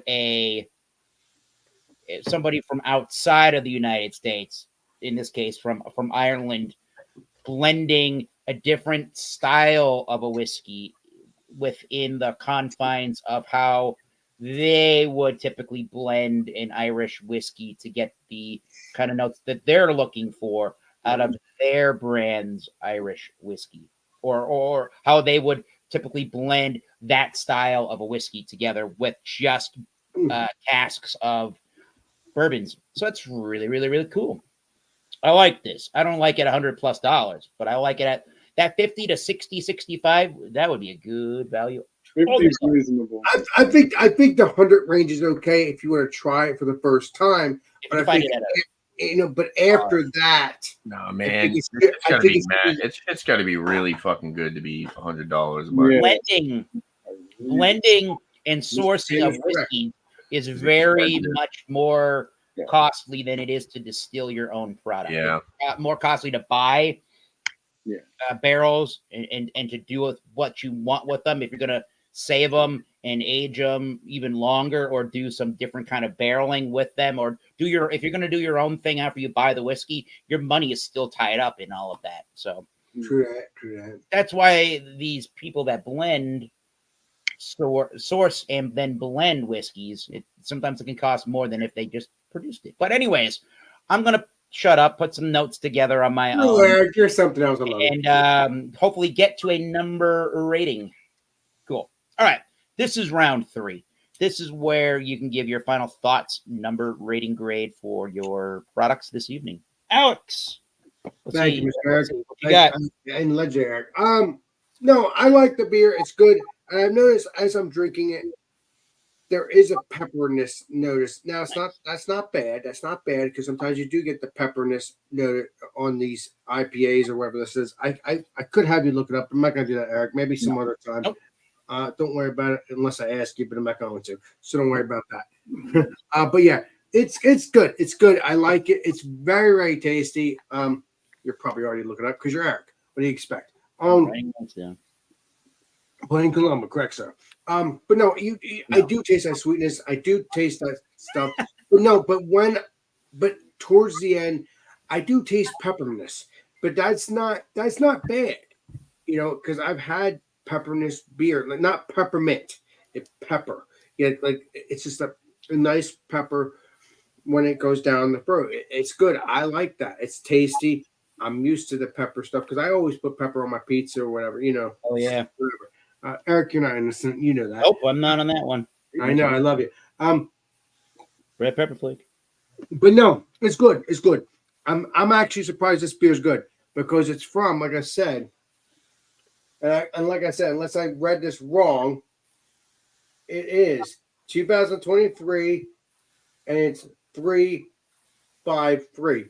somebody from outside of the United States, in this case from Ireland, blending a different style of a whiskey within the confines of how they would typically blend an Irish whiskey to get the kind of notes that they're looking for out of their brand's Irish whiskey, or how they would typically blend that style of a whiskey together with just casks of bourbons. So that's really, really, really cool. I like this. I don't like it $100+, but I like it at that 50 to 60, 65. That would be a good value. 50 is reasonable. I think the 100 range is okay if you want to try it for the first time. If But you I find think it at but after that, No, man, it's- it's I got to think be it's- it's got to be really fucking good to be $100. Yeah. blending and sourcing of is correct. whiskey is very expensive. much more Yeah. costly than it is to distill your own product. Yeah. It's more costly to buy Yeah. barrels and to do with what you want with them. If you're going to save them and age them even longer, or do some different kind of barreling with them, or if you're going to do your own thing after you buy the whiskey, your money is still tied up in all of that. So True that. that's why these people that blend source and then blend whiskeys, sometimes it can cost more than if they just produced it. But anyways, I'm gonna shut up, put some notes together on my Oh, own, Eric, you're something else. I love it. and hopefully get to a number rating. Cool. All right, this is round 3. This is where you can give your final thoughts, number, rating, grade for your products this evening. Alex, Thank you, Mr. Eric. What you got? And legendary. No, I like the beer. It's good. And I've noticed as I'm drinking it, there is a pepperness notice. Now that's not bad. That's not bad, because sometimes you do get the pepperness note on these IPAs or whatever this is. I could have you look it up. I'm not gonna do that, Eric. Maybe some other time. Nope. Don't worry about it unless I ask you, but I'm not going to. So don't worry about that. But yeah, it's good. It's good. I like it. It's very, very tasty. You're probably already looking it up because you're Eric. What do you expect? Plain Columba, correct, sir. But no, I do taste that sweetness. I do taste that stuff. But towards the end, I do taste pepperness. But that's not bad, because I've had pepperness beer, like not peppermint, it's pepper. Yeah, like it's just a nice pepper when it goes down the throat. It's good. I like that. It's tasty. I'm used to the pepper stuff because I always put pepper on my pizza or whatever. Oh yeah. Whatever. Eric, you're not innocent. You know that. Nope, I'm not on that one. I know. I love you. Red pepper flake. But no, it's good. It's good. I'm actually surprised this beer's good because it's from, like I said, and like I said, unless I read this wrong, it is 2023, and it's 353.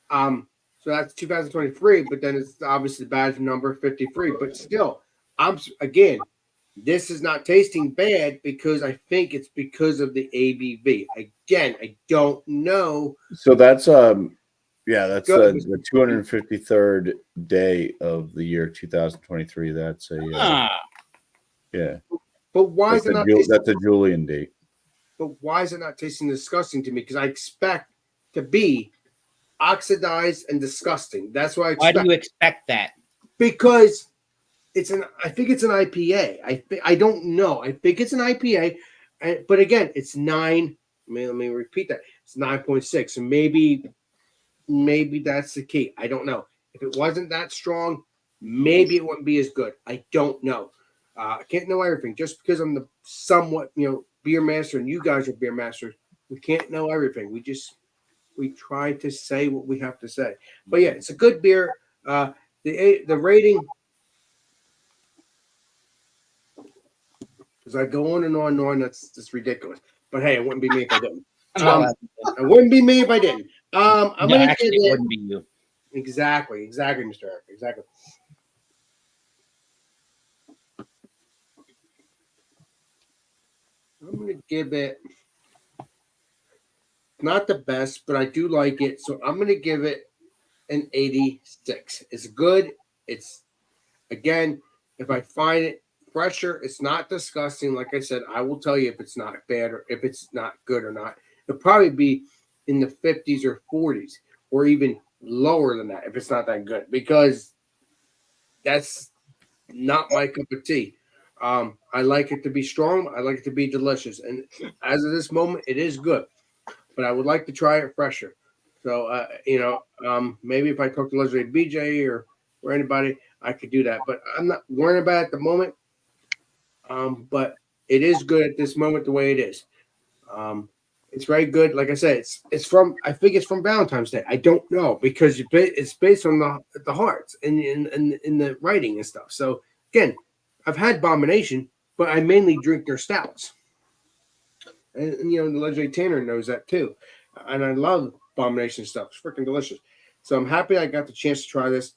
So that's 2023, but then it's obviously the badge number 53. But still, this is not tasting bad because I think it's because of the ABV. Again, I don't know. So that's the 253rd day of the year 2023. That's yeah. But why is it not? That's a Julian date. But why is it not tasting disgusting to me? Because I expect to be oxidized and disgusting. That's why. Why do you expect that? Because I think it's an IPA. I don't know. I think it's an IPA, but again, it's 9. Let me repeat that. It's 9.6, and maybe that's the key. I don't know. If it wasn't that strong, maybe it wouldn't be as good. I don't know. I can't know everything. Just because I'm the somewhat beer master, and you guys are beer masters, we can't know everything. We try to say what we have to say. But yeah, it's a good beer. The rating. Because I go on and on and on. That's ridiculous. But hey, it wouldn't be me if I didn't. It wouldn't be me if I didn't. I'm going to give it. Wouldn't be you. Exactly, Mr. Eric. Exactly. I'm going to give it not the best, but I do like it. So I'm going to give it an 86. It's good. It's, again, if I find it fresher, it's not disgusting. Like I said, I will tell you if it's not bad or if it's not good or not. It'll probably be in the 50s or 40s or even lower than that if it's not that good, because that's not my cup of tea. I like it to be strong. I like it to be delicious. And as of this moment, it is good. But I would like to try it fresher. So maybe if I talk to Leslie BJ or anybody, I could do that. But I'm not worrying about it at the moment. But it is good at this moment the way it is. It's very good. Like I said, I think it's from Valentine's Day. I don't know because it's based on the hearts and in the writing and stuff. So again, I've had Abomination, but I mainly drink their stouts. And the legendary Tanner knows that too. And I love Abomination stuff. It's freaking delicious. So I'm happy I got the chance to try this.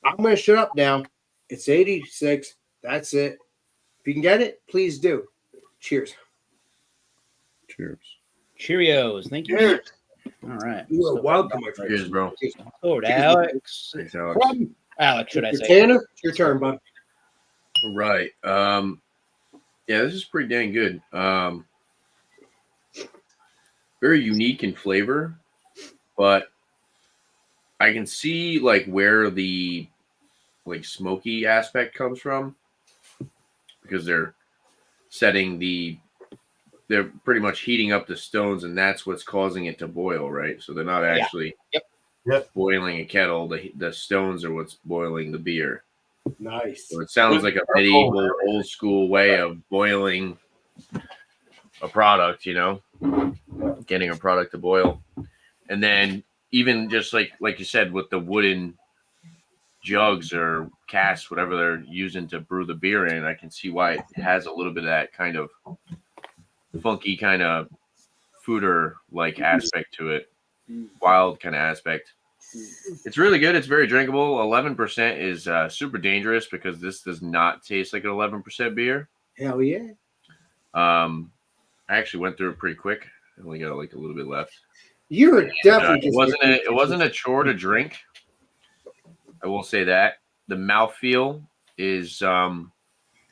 I'm going to shut up now. It's 86. That's it. If you can get it, please do. Cheers. Cheers. Cheerios. Thank you. Cheers. All right. You are welcome, my friend. Cheers, bro. Over to Alex. Thanks, Alex. From Alex, should I say? Tanner, it's your turn, bud. Right. Yeah, this is pretty dang good. Very unique in flavor, but I can see like where the smoky aspect comes from because they're pretty much heating up the stones, and that's what's causing it to boil, right? So they're not actually boiling a kettle. The stones are what's boiling the beer. Nice. So it sounds like a medieval, old school way of boiling a product, getting a product to boil. And then even just like you said, with the wooden jugs or casks, whatever they're using to brew the beer in, I can see why it has a little bit of that kind of funky kind of fooder-like aspect to it, wild kind of aspect. It's really good. It's very drinkable. 11% is super dangerous because this does not taste like an 11% beer. Hell yeah. I actually went through it pretty quick. I only got like a little bit left. You're definitely it wasn't a chore to drink. I will say that. The mouthfeel is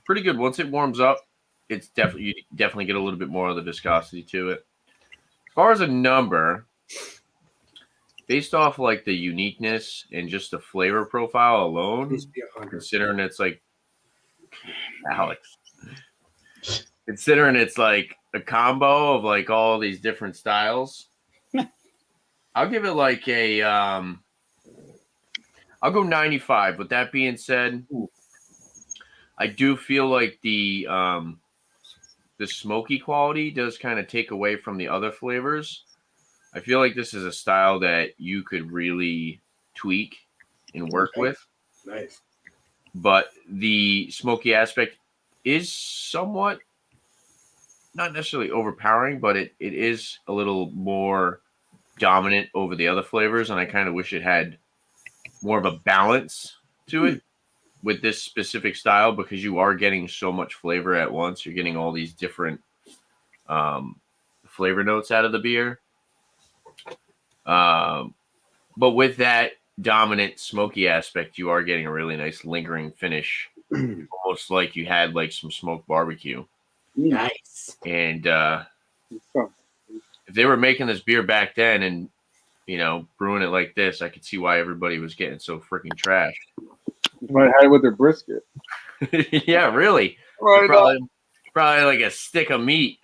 pretty good. Once it warms up, you definitely get a little bit more of the viscosity to it. As far as a number, based off like the uniqueness and just the flavor profile alone, considering it's like Alex, considering it's like a combo of like all these different styles, I'll give it like a I'll go 95. With that being said, I do feel like the smoky quality does kind of take away from the other flavors. I feel like this is a style that you could really tweak and work with. Nice. But the smoky aspect is somewhat not necessarily overpowering, but it is a little more dominant over the other flavors, and I kind of wish it had more of a balance to it with this specific style because you are getting so much flavor at once. You're getting all these different flavor notes out of the beer. But with that dominant smoky aspect, you are getting a really nice lingering finish, almost like you had like some smoked barbecue. Nice. And if they were making this beer back then and, brewing it like this, I could see why everybody was getting so freaking trashed. Might had it with their brisket. Yeah, really. Right, probably like a stick of meat.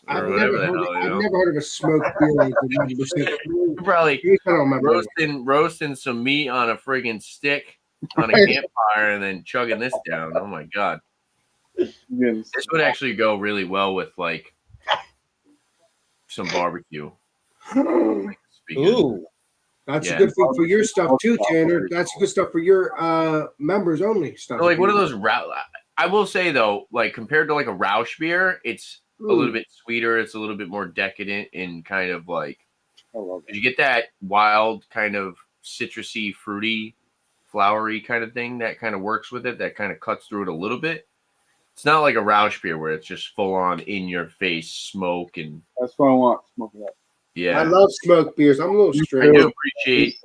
I've never heard of a smoked beer like that. Probably I don't remember. roasting some meat on a friggin' stick on a campfire and then chugging this down. Oh my god. This would actually go really well with like some barbecue. Ooh. That's a good thing for your stuff too, Tanner. That's good stuff for your members only stuff. So like one of those I will say though, like compared to like a Rausch beer, it's a little bit sweeter. It's a little bit more decadent in kind of like you get that wild kind of citrusy, fruity, flowery kind of thing that kind of works with it. That kind of cuts through it a little bit. It's not like a Rausch beer where it's just full on in your face smoke and. That's what I want. Smoke it up. Yeah, I love smoked beers. I'm a little I straight. do appreciate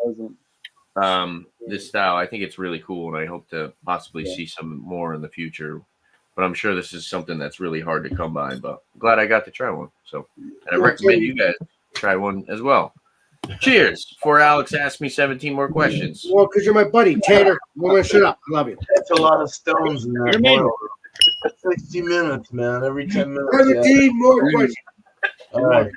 this style. I think it's really cool, and I hope to possibly see some more in the future. But I'm sure this is something that's really hard to come by. But I'm glad I got to try one. So, and I recommend you guys try one as well. Cheers! Before Alex asks me 17 more questions. Well, because you're my buddy, Tanner. I'm gonna shut up. I love you. That's a lot of stones in that You're boil. That's 60 minutes, man. Every 10 minutes. 17 more questions. All right.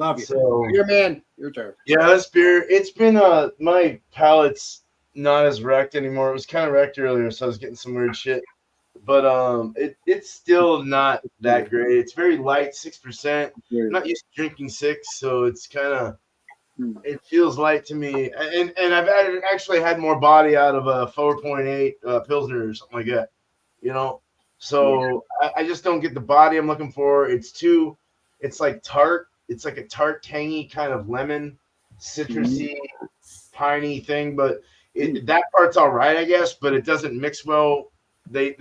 Love you. So Your man. Your turn. yeah, this beer. It's been my palate's not as wrecked anymore. It was kind of wrecked earlier, so I was getting some weird shit. But it's still not that great. It's very light, 6%. I'm not used to drinking 6, so it's kind of it feels light to me. And I've actually had more body out of a 4.8 Pilsner or something like that, you know. So I just don't get the body I'm looking for. It's like tart. It's like a tart, tangy kind of lemon, citrusy, piney thing. But that part's all right, I guess. But it doesn't mix well. They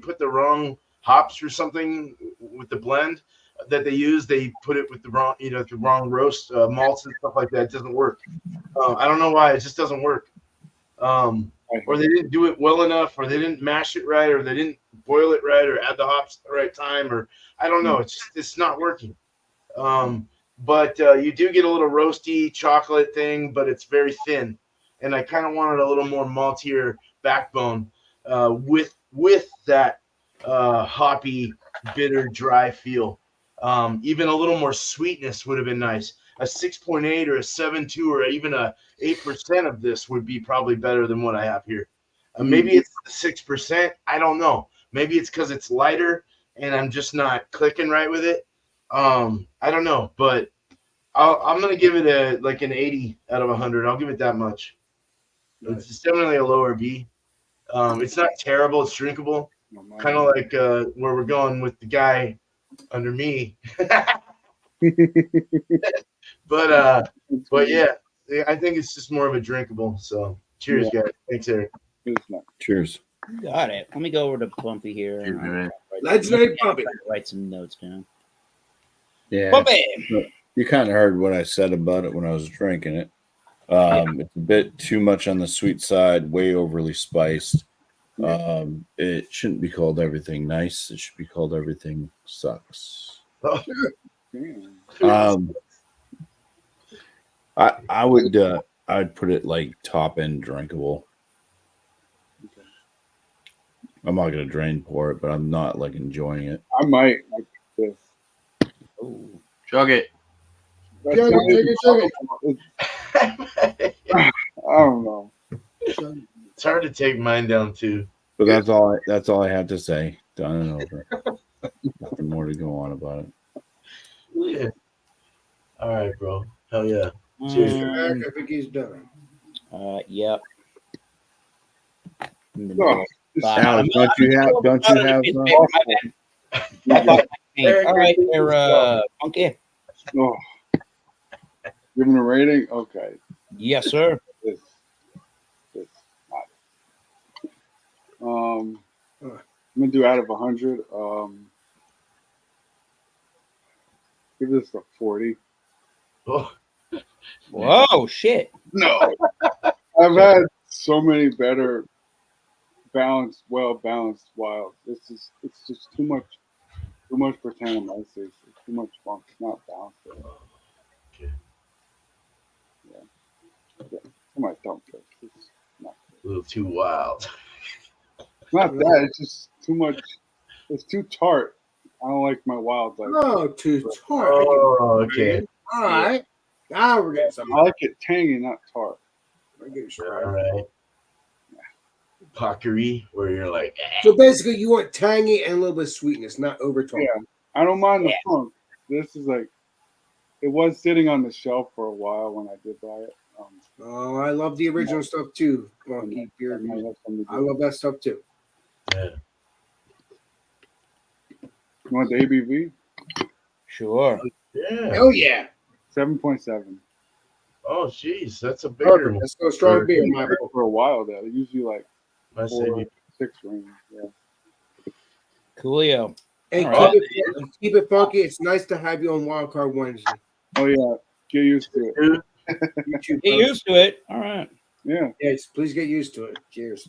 put the wrong hops or something with the blend that they use. They put it with the wrong roast malts and stuff like that. It doesn't work. I don't know why. It just doesn't work. Or they didn't do it well enough, or they didn't mash it right, or they didn't boil it right, or add the hops at the right time, or I don't know. It's not working. But you do get a little roasty chocolate thing, but it's very thin. And I kind of wanted a little more maltier backbone with that hoppy, bitter, dry feel. Even a little more sweetness would have been nice. A 6.8 or a 7.2 or even a 8% of this would be probably better than what I have here. Maybe it's 6%. I don't know. Maybe it's because it's lighter and I'm just not clicking right with it. I don't know, but I'm gonna give it an 80 out of 100. I'll give it that much. Nice. It's definitely a lower B. It's not terrible. It's drinkable. Kind of like where we're going with the guy under me. But yeah, I think it's just more of a drinkable. So cheers, guys. Thanks, Eric. Cheers. Got it. Let me go over to Bumpy here. Cheers, man. Legendary Bumpy. Write some notes down. Yeah. Bumpy. You kind of heard what I said about it when I was drinking it. It's a bit too much on the sweet side, way overly spiced. It shouldn't be called everything nice. It should be called everything sucks. I would I'd put it like top end drinkable. I'm not gonna drain pour it, but I'm not like enjoying it. I might with this. Chug it. I don't know. It's hard to take mine down too. But that's all I have to say. Done and over. Nothing more to go on about it. Yeah. All right, bro. Hell yeah. Cheers. Eric, I think he's done. Yep. Alex, don't you have some? All right, here, Funky. Oh. Give him a rating? Okay. Yes, sir. This I'm gonna do out of 100. Give this a 40. Oh. Whoa, shit. No. I've had so many better well balanced wilds. It's just too much for Tannermeister. It's too much funk. It's not balanced. Okay. Yeah. Somebody don't fix. It's not A little too wild. It's not that. It's just too much. It's too tart. I don't like my wild like. Oh, too tart. Oh, okay. All right. Now we're getting something. I like it tangy, not tart. All right. Pockery, where you're like. So basically, you want tangy and a little bit of sweetness, not over tart. Yeah, I don't mind the funk. This is like, it was sitting on the shelf for a while when I did buy it. Oh, I love the original stuff too. Funky beer. I love that stuff too. Yeah. You want the ABV? Sure. Yeah. Oh yeah. 7.7. Oh, jeez, that's a bigger Perfect. one. Let's go strong beer, my boy. For a while there, usually like I 4, 6 range. Yeah. Coolio. And All keep it funky. It's nice to have you on Wild Card Wednesday. Oh yeah, get used to it. You too, Get brother. used to it. All right. Yeah. Yes, please get used to it. Cheers.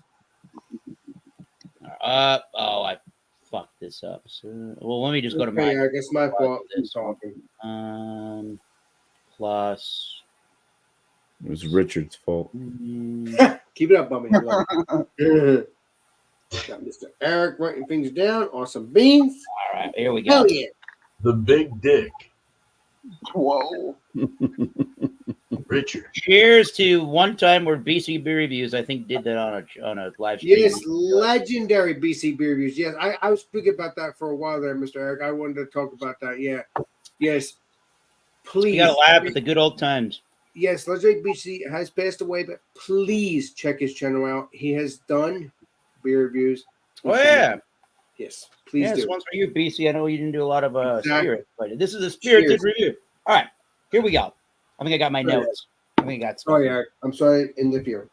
I fucked this up. So, well, let me just go to Okay, my I guess my fault. this. Talking. Plus. It was Richard's fault. Keep it up, Bummy. Got Mr. Eric writing things down. Awesome beans. All right, here we go. Hell yeah. The big dick. Whoa. Richard. Cheers to one time where BC Beer Reviews, I think, did that on a live stream. Yes, legendary BC beer reviews. Yes, I was speaking about that for a while there, Mr. Eric. I wanted to talk about that. Yeah. Yes. Please. You got to laugh at the good old times. Yes, legendary BC has passed away, but please check his channel out. He has done beer reviews. Oh, yeah. Yes, please This do. one's for you, BC. I know you didn't do a lot of Exactly. spirit, but this is a spirited Cheers. review. All right, here we go. I think I got my notes. I think I got Sorry, Eric. I'm sorry in the view.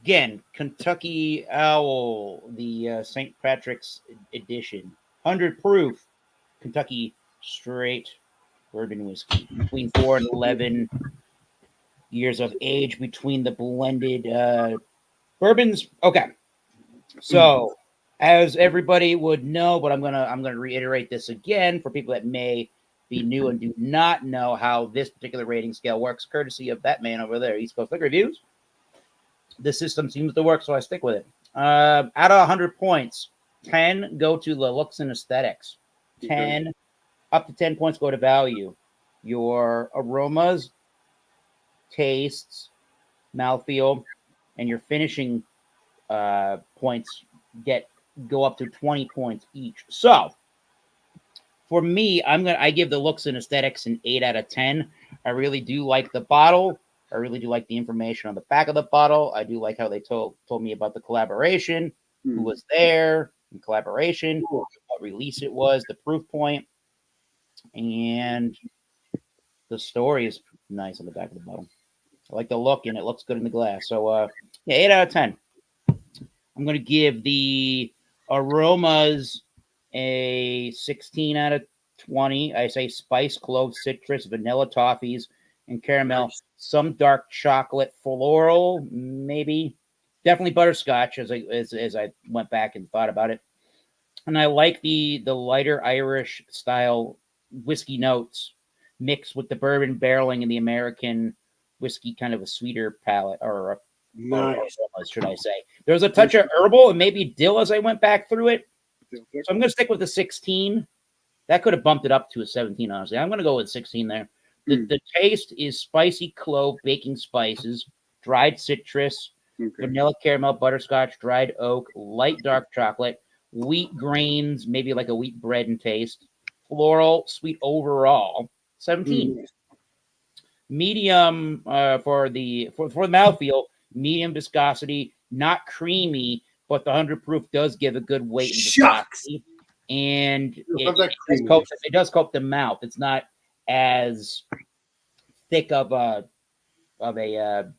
Again, Kentucky Owl, the St. Patrick's edition. 100 proof Kentucky straight bourbon whiskey. Between 4 and 11 years of age between the blended bourbons. Okay. So, as everybody would know, but I'm gonna reiterate this again for people that may be new and do not know how this particular rating scale works, courtesy of that man over there, East Coast Liquor Reviews. The system seems to work, so I stick with it. Out of 100 points, 10 go to the looks and aesthetics. 10 up to 10 points go to value. Your aromas, tastes, mouthfeel, and your finishing points go up to 20 points each. So for me, I give the looks and aesthetics an 8 out of 10. I really do like the bottle. I really do like the information on the back of the bottle. I do like how they told me about the collaboration, who was there in collaboration, what release it was, the proof point, and the story is nice on the back of the bottle. I like the look, and it looks good in the glass. So, yeah, 8 out of 10. I'm going to give the aromas a 16 out of 20. I say spice, clove, citrus, vanilla toffees, and caramel. Nice. Some dark chocolate, floral, maybe. Definitely butterscotch as I went back and thought about it. And I like the lighter Irish style whiskey notes mixed with the bourbon barreling and the American whiskey, kind of a sweeter palate, or nice, should I say. There was a touch of herbal and maybe dill as I went back through it. So I'm going to stick with the 16. That could have bumped it up to a 17, honestly. I'm going to go with 16 there. The taste is spicy clove, baking spices, dried citrus, vanilla caramel, butterscotch, dried oak, light dark chocolate, wheat grains, maybe like a wheat bread in taste, floral, sweet overall, 17. Medium for the mouthfeel, medium viscosity, not creamy, but the 100 proof does give a good weight and viscosity. And it does coat the mouth. It's not as thick of a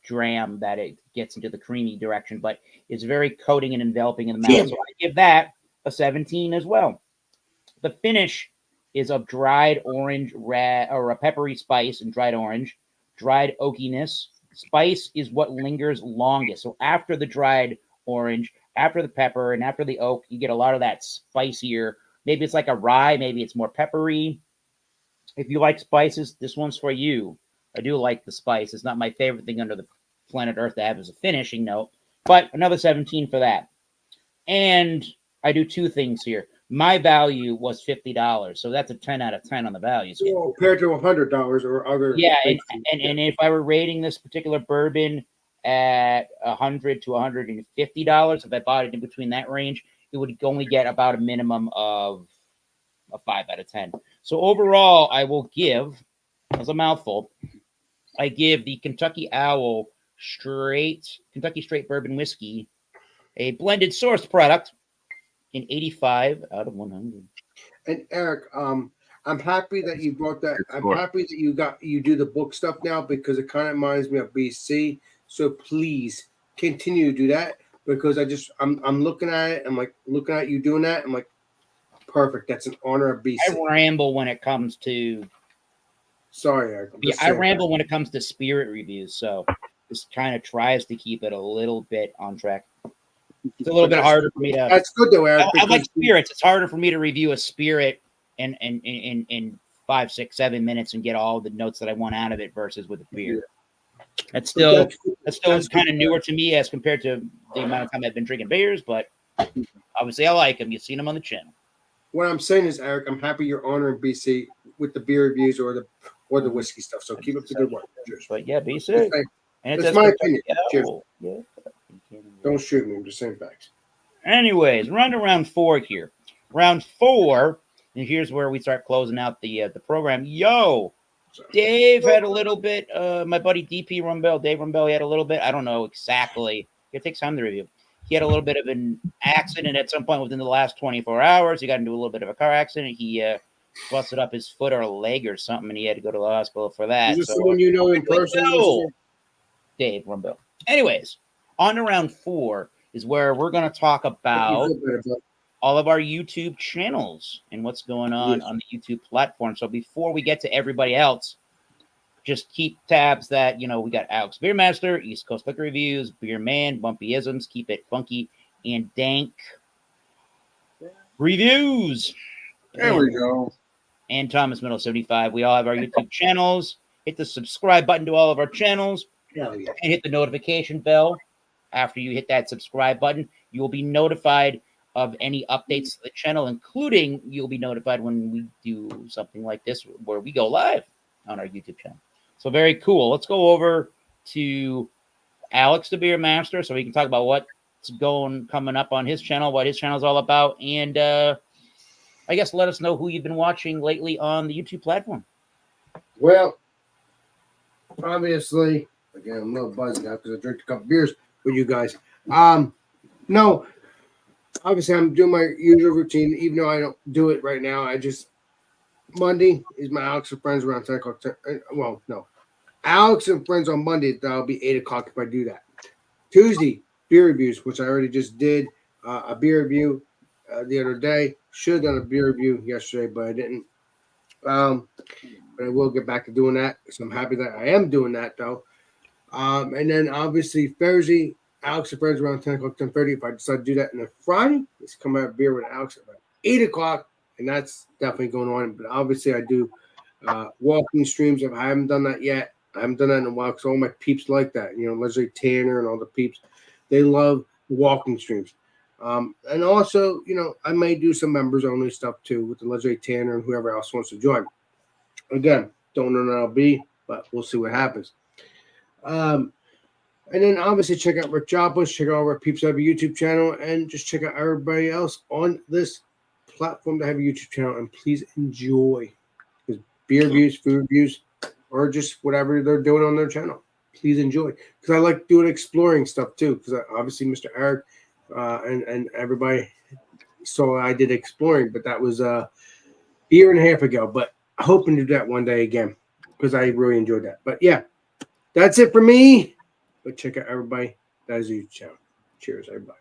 dram that it gets into the creamy direction, but it's very coating and enveloping in the mouth. So I give that a 17 as well. The finish is of dried orange or a peppery spice and dried orange, dried oakiness. Spice is what lingers longest. So after the dried orange, after the pepper, and after the oak, you get a lot of that spicier. Maybe it's like a rye. Maybe it's more peppery. If you like spices, this one's for you. I do like the spice. It's not my favorite thing under the planet Earth to have as a finishing note, but another 17 for that. And I do two things here. My value was $50, so that's a 10 out of 10 on the value scale. Well, compared to $100 or other. Yeah, and if I were rating this particular bourbon at $100 to $150, if I bought it in between that range, it would only get about a minimum of a 5 out of 10. So overall, I will give, as a mouthful, I give the Kentucky Owl Kentucky Straight Bourbon Whiskey, a blended source product, an 85 out of 100. And Eric, I'm happy that you brought that. I'm happy that you do the book stuff now, because it kind of reminds me of BC. So please continue to do that, because I'm looking at it. I'm like looking at you doing that. I'm like, perfect. That's an honor of BC. I ramble when it comes to. Sorry, Eric. I ramble when it comes to spirit reviews. So this kind of tries to keep it a little bit on track. It's a little bit harder for me to. That's good though, Eric. I like spirits. It's harder for me to review a spirit in 5, 6, 7 minutes and get all the notes that I want out of it versus with a beer. That's still kind of newer to me as compared to the amount of time I've been drinking beers, but obviously I like them. You've seen them on the channel. What I'm saying is, Eric, I'm happy you're honoring BC with the beer reviews or the whiskey stuff. So keep up the good work. Cheers. But yeah, be safe. Thank- And That's my opinion. Yeah, Cheers. yeah. Don't shoot me. I'm just saying facts. Anyways, we're on to round 4 here. Round 4, and here's where we start closing out the program. Yo, Dave had a little bit. My buddy DP Rumbell, Dave Rumbell, he had a little bit. I don't know exactly. It takes time to review. He had a little bit of an accident at some point within the last 24 hours. He got into a little bit of a car accident. He busted up his foot or leg or something, and he had to go to the hospital for that. Is this someone you know in person? No. Dave Rumbell. Anyways, on to round 4 is where we're going to talk about all of our YouTube channels and what's going on the YouTube platform. So before we get to everybody else, just keep tabs that, we got Alex Beermaster, East Coast Liquor Reviews, Beer Man, Bumpyisms, Keep It Funky, and Dank Reviews. There we go. And Thomas Middle 75. We all have our YouTube channels. Hit the subscribe button to all of our channels. Hell yeah. And hit the notification bell. After you hit that subscribe button, you will be notified of any updates to the channel, including you'll be notified when we do something like this where we go live on our YouTube channel. So very cool. Let's go over to Alex the Beer Master so we can talk about what's coming up on his channel, what his channel is all about, and I guess let us know who you've been watching lately on the YouTube platform. Well, obviously, again, I'm a little buzzed now because I drank a couple beers with you guys. No, obviously, I'm doing my usual routine, even though I don't do it right now. Monday is my Alex and Friends around 10 o'clock. Well, no. Alex and Friends on Monday, that'll be 8 o'clock if I do that. Tuesday, beer reviews, which I already just did a beer review the other day. Should have done a beer review yesterday, but I didn't. But I will get back to doing that. So I'm happy that I am doing that, though. And then, obviously, Thursday, Alex and Friends around 10 o'clock, 10:30. If I decide to do that. And then Friday, it's come out beer with Alex at 8 o'clock. And that's definitely going on. But obviously, I do walking streams. I haven't done that yet. I haven't done that in a while because all my peeps like that. Leslie Tanner and all the peeps, they love walking streams. And also, I may do some members-only stuff, too, with the Leslie Tanner and whoever else wants to join. Again, don't know when I'll be, but we'll see what happens. And then, obviously, check out Rick Joplin. Check out our peeps that have a YouTube channel. And just check out everybody else on this platform to have a YouTube channel, and please enjoy because beer reviews, food reviews, or just whatever they're doing on their channel. Please enjoy because I like doing exploring stuff too. Because obviously Mr. Eric and everybody saw I did exploring, but that was a year and a half ago. But hoping to do that one day again because I really enjoyed that. But yeah, that's it for me. But check out everybody that is a YouTube channel. Cheers, everybody.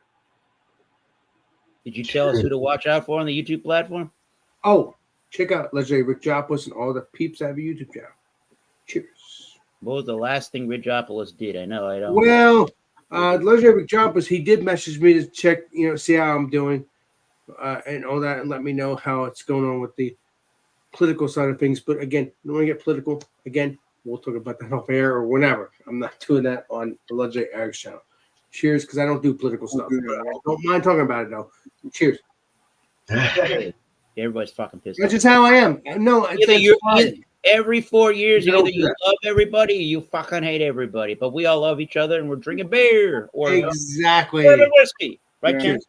Did you tell us who to watch out for on the YouTube platform? Oh, check out legendary Rick Joplin and all the peeps that have a YouTube channel. Cheers. What was the last thing Ridgeopolis did? I know I don't. Well, legendary Rick Joplin, he did message me to check, see how I'm doing and all that, and let me know how it's going on with the political side of things. But again, don't want to get political. Again, we'll talk about that off air or whenever. I'm not doing that on the legendary Eric's channel. Cheers, because I don't do political stuff. But I don't mind talking about it though. Cheers. Everybody's fucking pissed. That's just how I am. No, every 4 years, either you love everybody or you fucking hate everybody. But we all love each other, and we're drinking beer or exactly whiskey, right, Ken?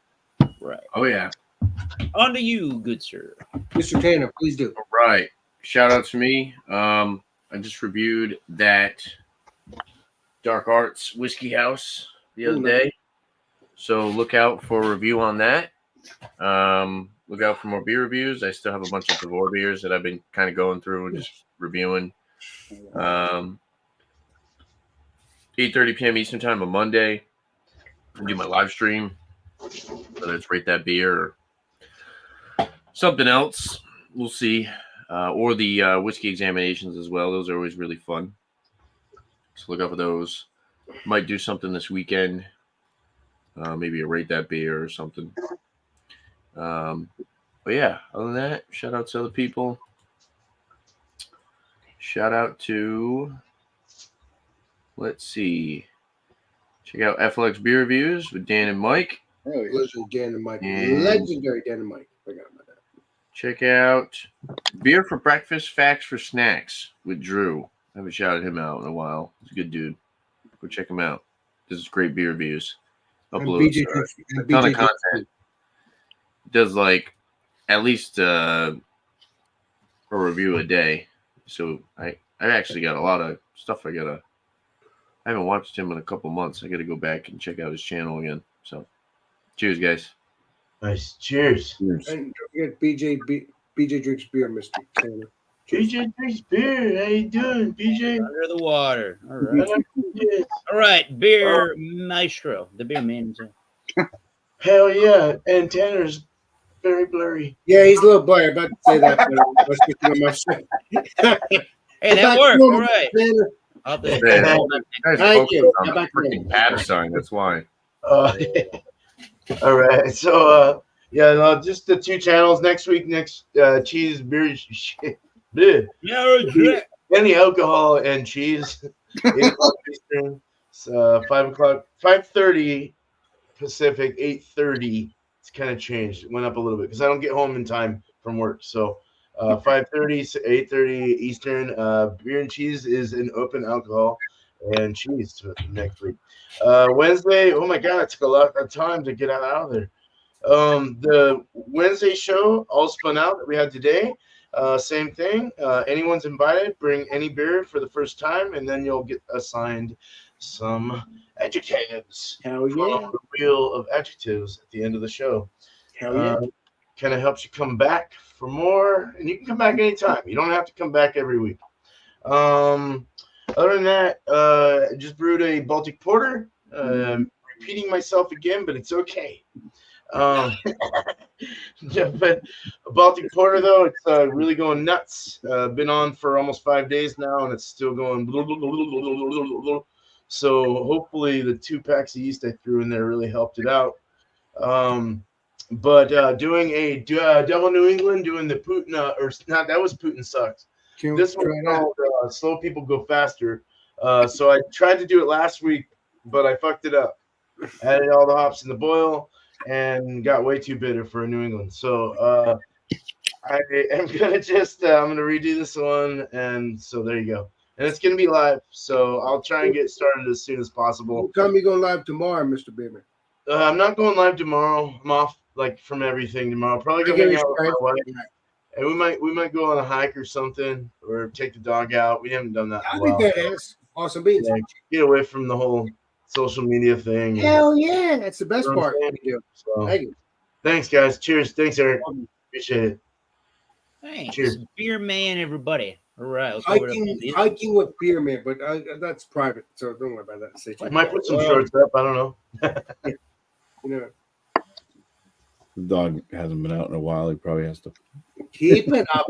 Right. Oh yeah. On to you, good sir. Mr. Tanner, please do. All right. Shout out to me. I just reviewed that Dark Arts Whiskey House the other day. So look out for a review on that. Look out for more beer reviews. I still have a bunch of Devore beers that I've been kind of going through and just reviewing. 8:30 p.m. Eastern time on Monday. I do my live stream, whether it's Rate That Beer or something else. We'll see. Or the whiskey examinations as well. Those are always really fun. So look out for those. Might do something this weekend. Maybe a Rate That Beer or something. But yeah, other than that, shout out to other people. Shout out to, let's see, check out FLX Beer Reviews with Dan and Mike. Legendary Dan and Mike. Legendary Dan and Mike. Forgot about that. check out Beer for Breakfast, Facts for Snacks with Drew. I haven't shouted him out in a while. He's a good dude. Go check him out. This is great beer reviews. And Uploads BJ, a ton of content. Does like at least a review a day. So I actually got a lot of stuff. I haven't watched him in a couple months. I got to go back and check out his channel again. So, cheers, guys. Nice. Cheers. And don't forget BJ drinks beer, Mr. Taylor. BJ drinks beer. How you doing, BJ? Under the water. All right. All right. Beer maestro. The beer man. Hell yeah. And Tanner's very blurry. Yeah, he's a little blurry. About to say that. But I was thinking of my shit. Hey, that worked. All right. Tanner. I'll do it. Man, guys Thank focus you. on How the about freaking you? pad sign. That's why. All right. So, yeah, no, just the two channels next week. Next, cheese, beer, shit. Bleh. Yeah, Any alcohol and cheese. 8 o'clock Eastern. 5 o'clock, 5:30 Pacific, 8:30. It's kind of changed. It went up a little bit because I don't get home in time from work. So 5:30 to 8:30 Eastern. Beer and cheese is an open alcohol and cheese next week. Wednesday, oh my God, it took a lot of time to get out of there. The Wednesday show, all spun out that we had today. Same thing. Anyone's invited. Bring any beer for the first time, and then you'll get assigned some adjectives. Hell yeah. The wheel of adjectives at the end of the show. Hell yeah. Kind of helps you come back for more, and you can come back anytime. You don't have to come back every week. Other than that, I just brewed a Baltic Porter. Repeating myself again, but it's okay. Yeah, but a Baltic Porter, though, it's really going nuts. Been on for almost 5 days now, and it's still going. So hopefully the 2 packs of yeast I threw in there really helped it out. But doing a Devil New England, doing the Putin, or not, that was Putin sucks. This one called Slow People Go Faster. So I tried to do it last week, but I fucked it up. Added all the hops in the boil and got way too bitter for a New England. So I am gonna just I'm gonna redo this one, and so there you go. And it's gonna be live, so I'll try and get started as soon as possible. What time you going live tomorrow, Mr. Beerman? I'm not going live tomorrow. I'm off from everything tomorrow. Probably gonna hang out with my wife, and we might go on a hike or something, or take the dog out. We haven't done that in a while. Badass. Awesome beans. Yeah, get away from the whole social media thing. Hell yeah, that's the best You know what part. I'm saying? So, Thank you. thanks, guys. Cheers. Thanks, Eric. Appreciate it. Thanks. Cheers. Beer man, everybody. All right. Let's go over to Hiking with beer, man, but that's private, so don't worry about that. Stay tuned. Might put some shorts up. I don't know. You know, The dog hasn't been out in a while. He probably has to. keep it up.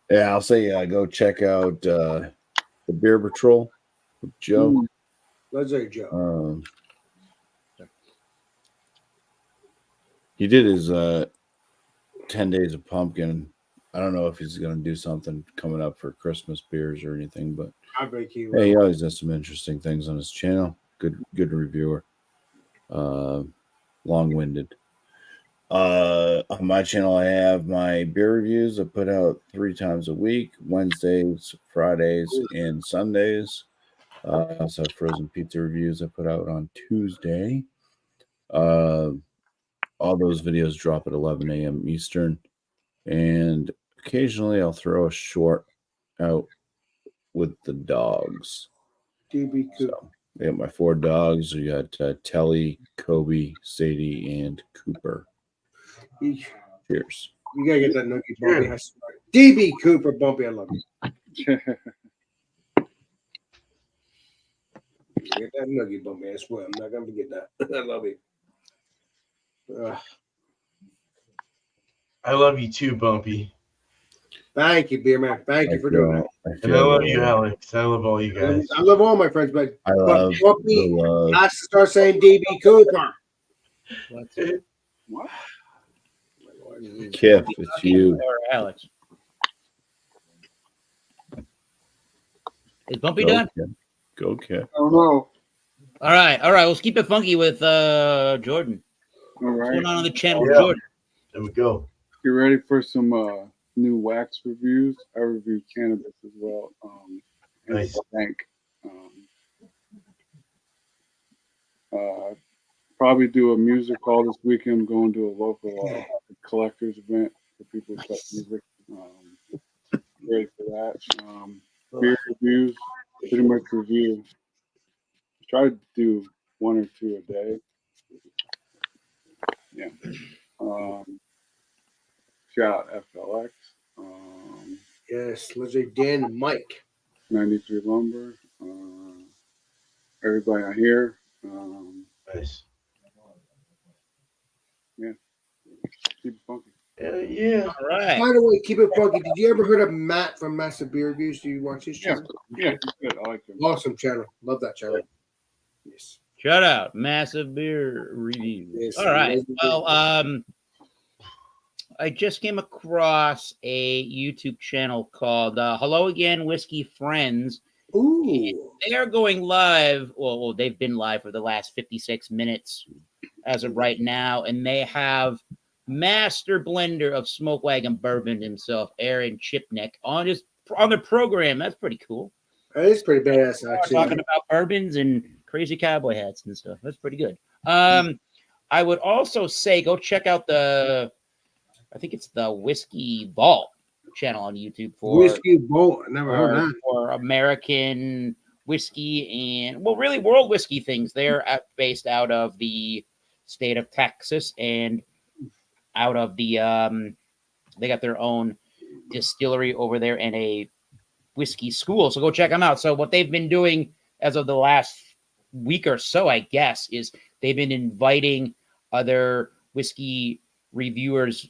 Yeah, I'll say go check out the Beer Patrol with Joe. Let's say Joe. He did his 10 days of pumpkin. I don't know if he's going to do something coming up for Christmas beers or anything, but I bet he hey, he always does some interesting things on his channel. Good reviewer. Long-winded. On my channel, I have my beer reviews. I put out 3 times a week: Wednesdays, Fridays, and Sundays. I also have frozen pizza reviews I put out on Tuesday. All those videos drop at 11 a.m. Eastern, and occasionally I'll throw a short out with the dogs. DB Coop. So I got my 4 dogs. We got Telly, Kobe, Sadie, and Cooper. Cheers. You gotta get that Nookie Bumpy. I swear. DB Cooper Bumpy, I love you. Get that Nookie Bumpy, I swear. I'm not gonna forget that. I love you. I love you too, Bumpy. Thank you, beer man. Thank you for doing that. And I love you, Alex. I love all you guys. I love all my friends, but I love Bumpy has to start saying DB Cooper. What? Kip, it's you. Or Alex. Is Bumpy Go, done? Kip. Go, Kip. I don't know. All right. Let's keep it funky with Jordan. All What's right. going on the channel, Yeah. Jordan? There we go. Get ready for some new wax reviews. I review cannabis as well. Nice. Thank. Probably do a music call this weekend. Going to a local collectors event for people who collect music. Ready for that. Beer reviews. Pretty much review. Try to do 1 or 2 a day. Yeah. Shout out FLX. Yes, let's say Dan and Mike. 93 Lumber. Everybody out here. Nice. Yeah. Keep it funky. Yeah. All right. By the way, keep it funky. Did you ever heard of Matt from Massive Beer Reviews? Do you watch his Yeah. channel? Yeah. Good. I like him. Awesome channel. Love that channel. Yes. Shout out, Massive Beer Reviews. Yes, All right. amazing. Well, I just came across a YouTube channel called Hello Again Whiskey Friends. Ooh. They are going live. Well, they've been live for the last 56 minutes as of right now, and they have master blender of Smoke Wagon Bourbon himself, Aaron Chipnick, on the program. That's pretty cool. That is pretty badass, actually. Talking about bourbons and crazy cowboy hats and stuff. That's pretty good. I would also say go check out I think it's the Whiskey Vault channel on YouTube for Whiskey Bolt. I never heard that. for American whiskey and really world whiskey things. They're based out of the state of Texas and out of the they got their own distillery over there and a whiskey school. So go check them out. So what they've been doing as of the last week or so, I guess, is they've been inviting other whiskey reviewers,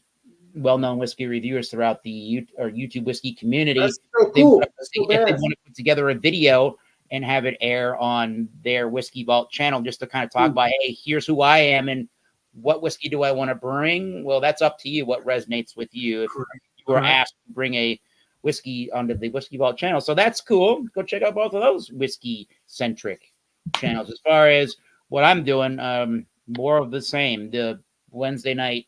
well-known whiskey reviewers throughout the YouTube whiskey community. That's so cool. If they want to put together a video and have it air on their Whiskey Vault channel just to kind of talk about, hey, here's who I am and what whiskey do I want to bring? Well, that's up to you what resonates with you. If you were asked to bring a whiskey onto the Whiskey Vault channel. So that's cool. Go check out both of those whiskey-centric channels. As far as what I'm doing, more of the same. The Wednesday night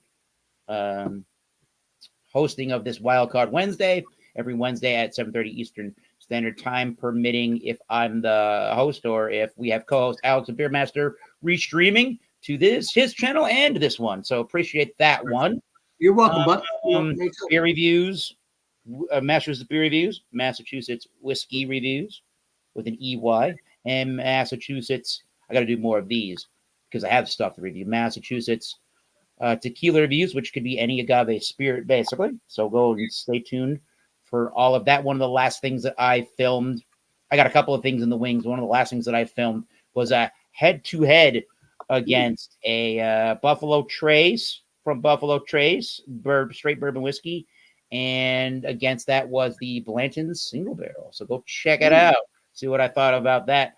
hosting of this Wildcard Wednesday, every Wednesday at 7:30 Eastern Standard Time, permitting if I'm the host or if we have co-host Alex and Beermaster restreaming to his channel and this one. So appreciate that one. You're welcome, bud. Beer reviews, Massachusetts Beer Reviews, Massachusetts Whiskey Reviews with an EY, and Massachusetts, I got to do more of these because I have stuff to review. Massachusetts Tequila Reviews, which could be any agave spirit, basically. So go and stay tuned for all of that. One of the last things that I filmed, I got a couple of things in the wings. One of the last things that I filmed was a head-to-head against a Buffalo Trace from Buffalo Trace, straight bourbon whiskey, and against that was the Blanton's Single Barrel. So go check it out. See what I thought about that.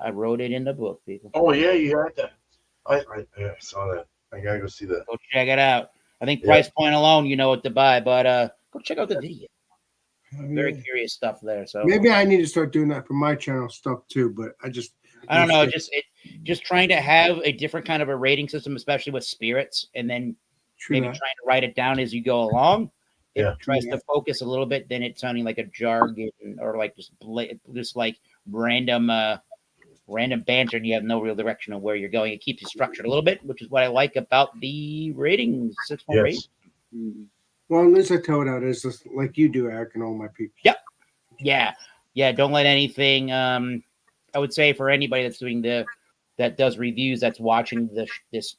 I wrote it in the book, people. Oh yeah, you heard that. I saw that. I gotta go see that. Go check it out. I think price point alone, you know what to buy, but go check out the video. Very curious stuff there. So maybe I need to start doing that for my channel stuff too. But I don't know. Just trying to have a different kind of a rating system, especially with spirits, and then maybe trying to write it down as you go along. It tries to focus a little bit, then it's sounding like a jargon or like just like random banter, and you have no real direction of where you're going. It keeps you structured a little bit, which is what I like about the rating system. Well, at least I tell it out as just like you do, Eric, and all my people. Yep. Yeah. Don't let anything. I would say for anybody that's doing that does reviews, that's watching this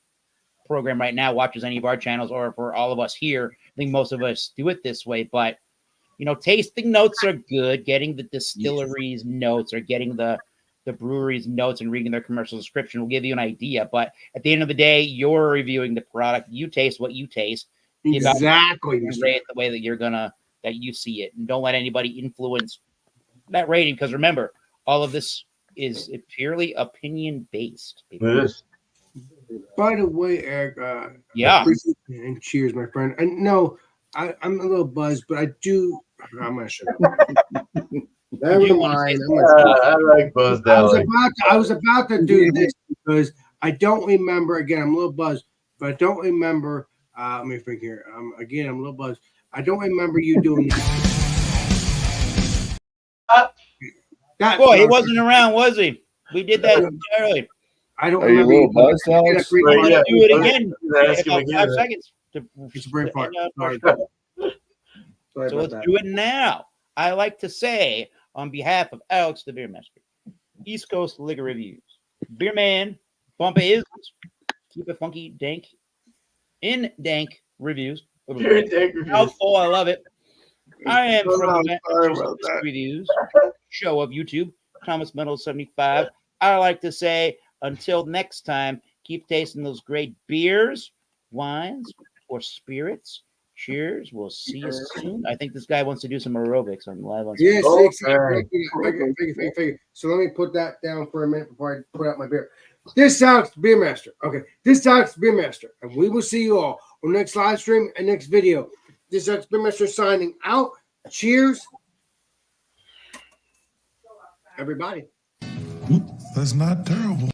program right now, watches any of our channels, or for all of us here, I think most of us do it this way. But tasting notes are good. Getting the distillery's notes or getting the brewery's notes and reading their commercial description will give you an idea. But at the end of the day, you're reviewing the product. You taste what you taste. Exactly. Say it the way that that you see it, and don't let anybody influence that rating. Because remember, all of this is purely opinion based. It is. By the way, Eric. And cheers, my friend. I know I'm a little buzzed, but I do. I'm gonna shut up. Never mind. I like buzzed out. I was about to do this because I don't remember. Again, I'm a little buzzed. but I don't remember. Let me think here. Again, I'm a little buzzed. I don't remember you doing that. Boy, he wasn't around, was he? We did that early. I don't Are you a remember little buzzed, Alex? I'm Right, going yeah. to do it again Ask in him about again. 5 seconds. It's a brain fart. Sorry. So Sorry let's about that. do it now. I like to say, on behalf of Alex the Beer Master, East Coast Liquor Reviews, Beer Man, Bumper is, keep it funky, dank, in dank reviews. Mouthful, I love it. I am from the sorry Massachusetts about that. Reviews show of YouTube, Thomas Metal 75. I like to say, until next time, keep tasting those great beers, wines, or spirits. Cheers. We'll see you soon. I think this guy wants to do some aerobics on live on Yes, Oh, exactly. Thank you. So let me put that down for a minute before I put out my beer. This is Alex the Beer Master. Okay, this is Alex the Beer Master, and we will see you all on the next live stream and next video. This is Alex the Beer Master signing out. Cheers, everybody. That's not terrible.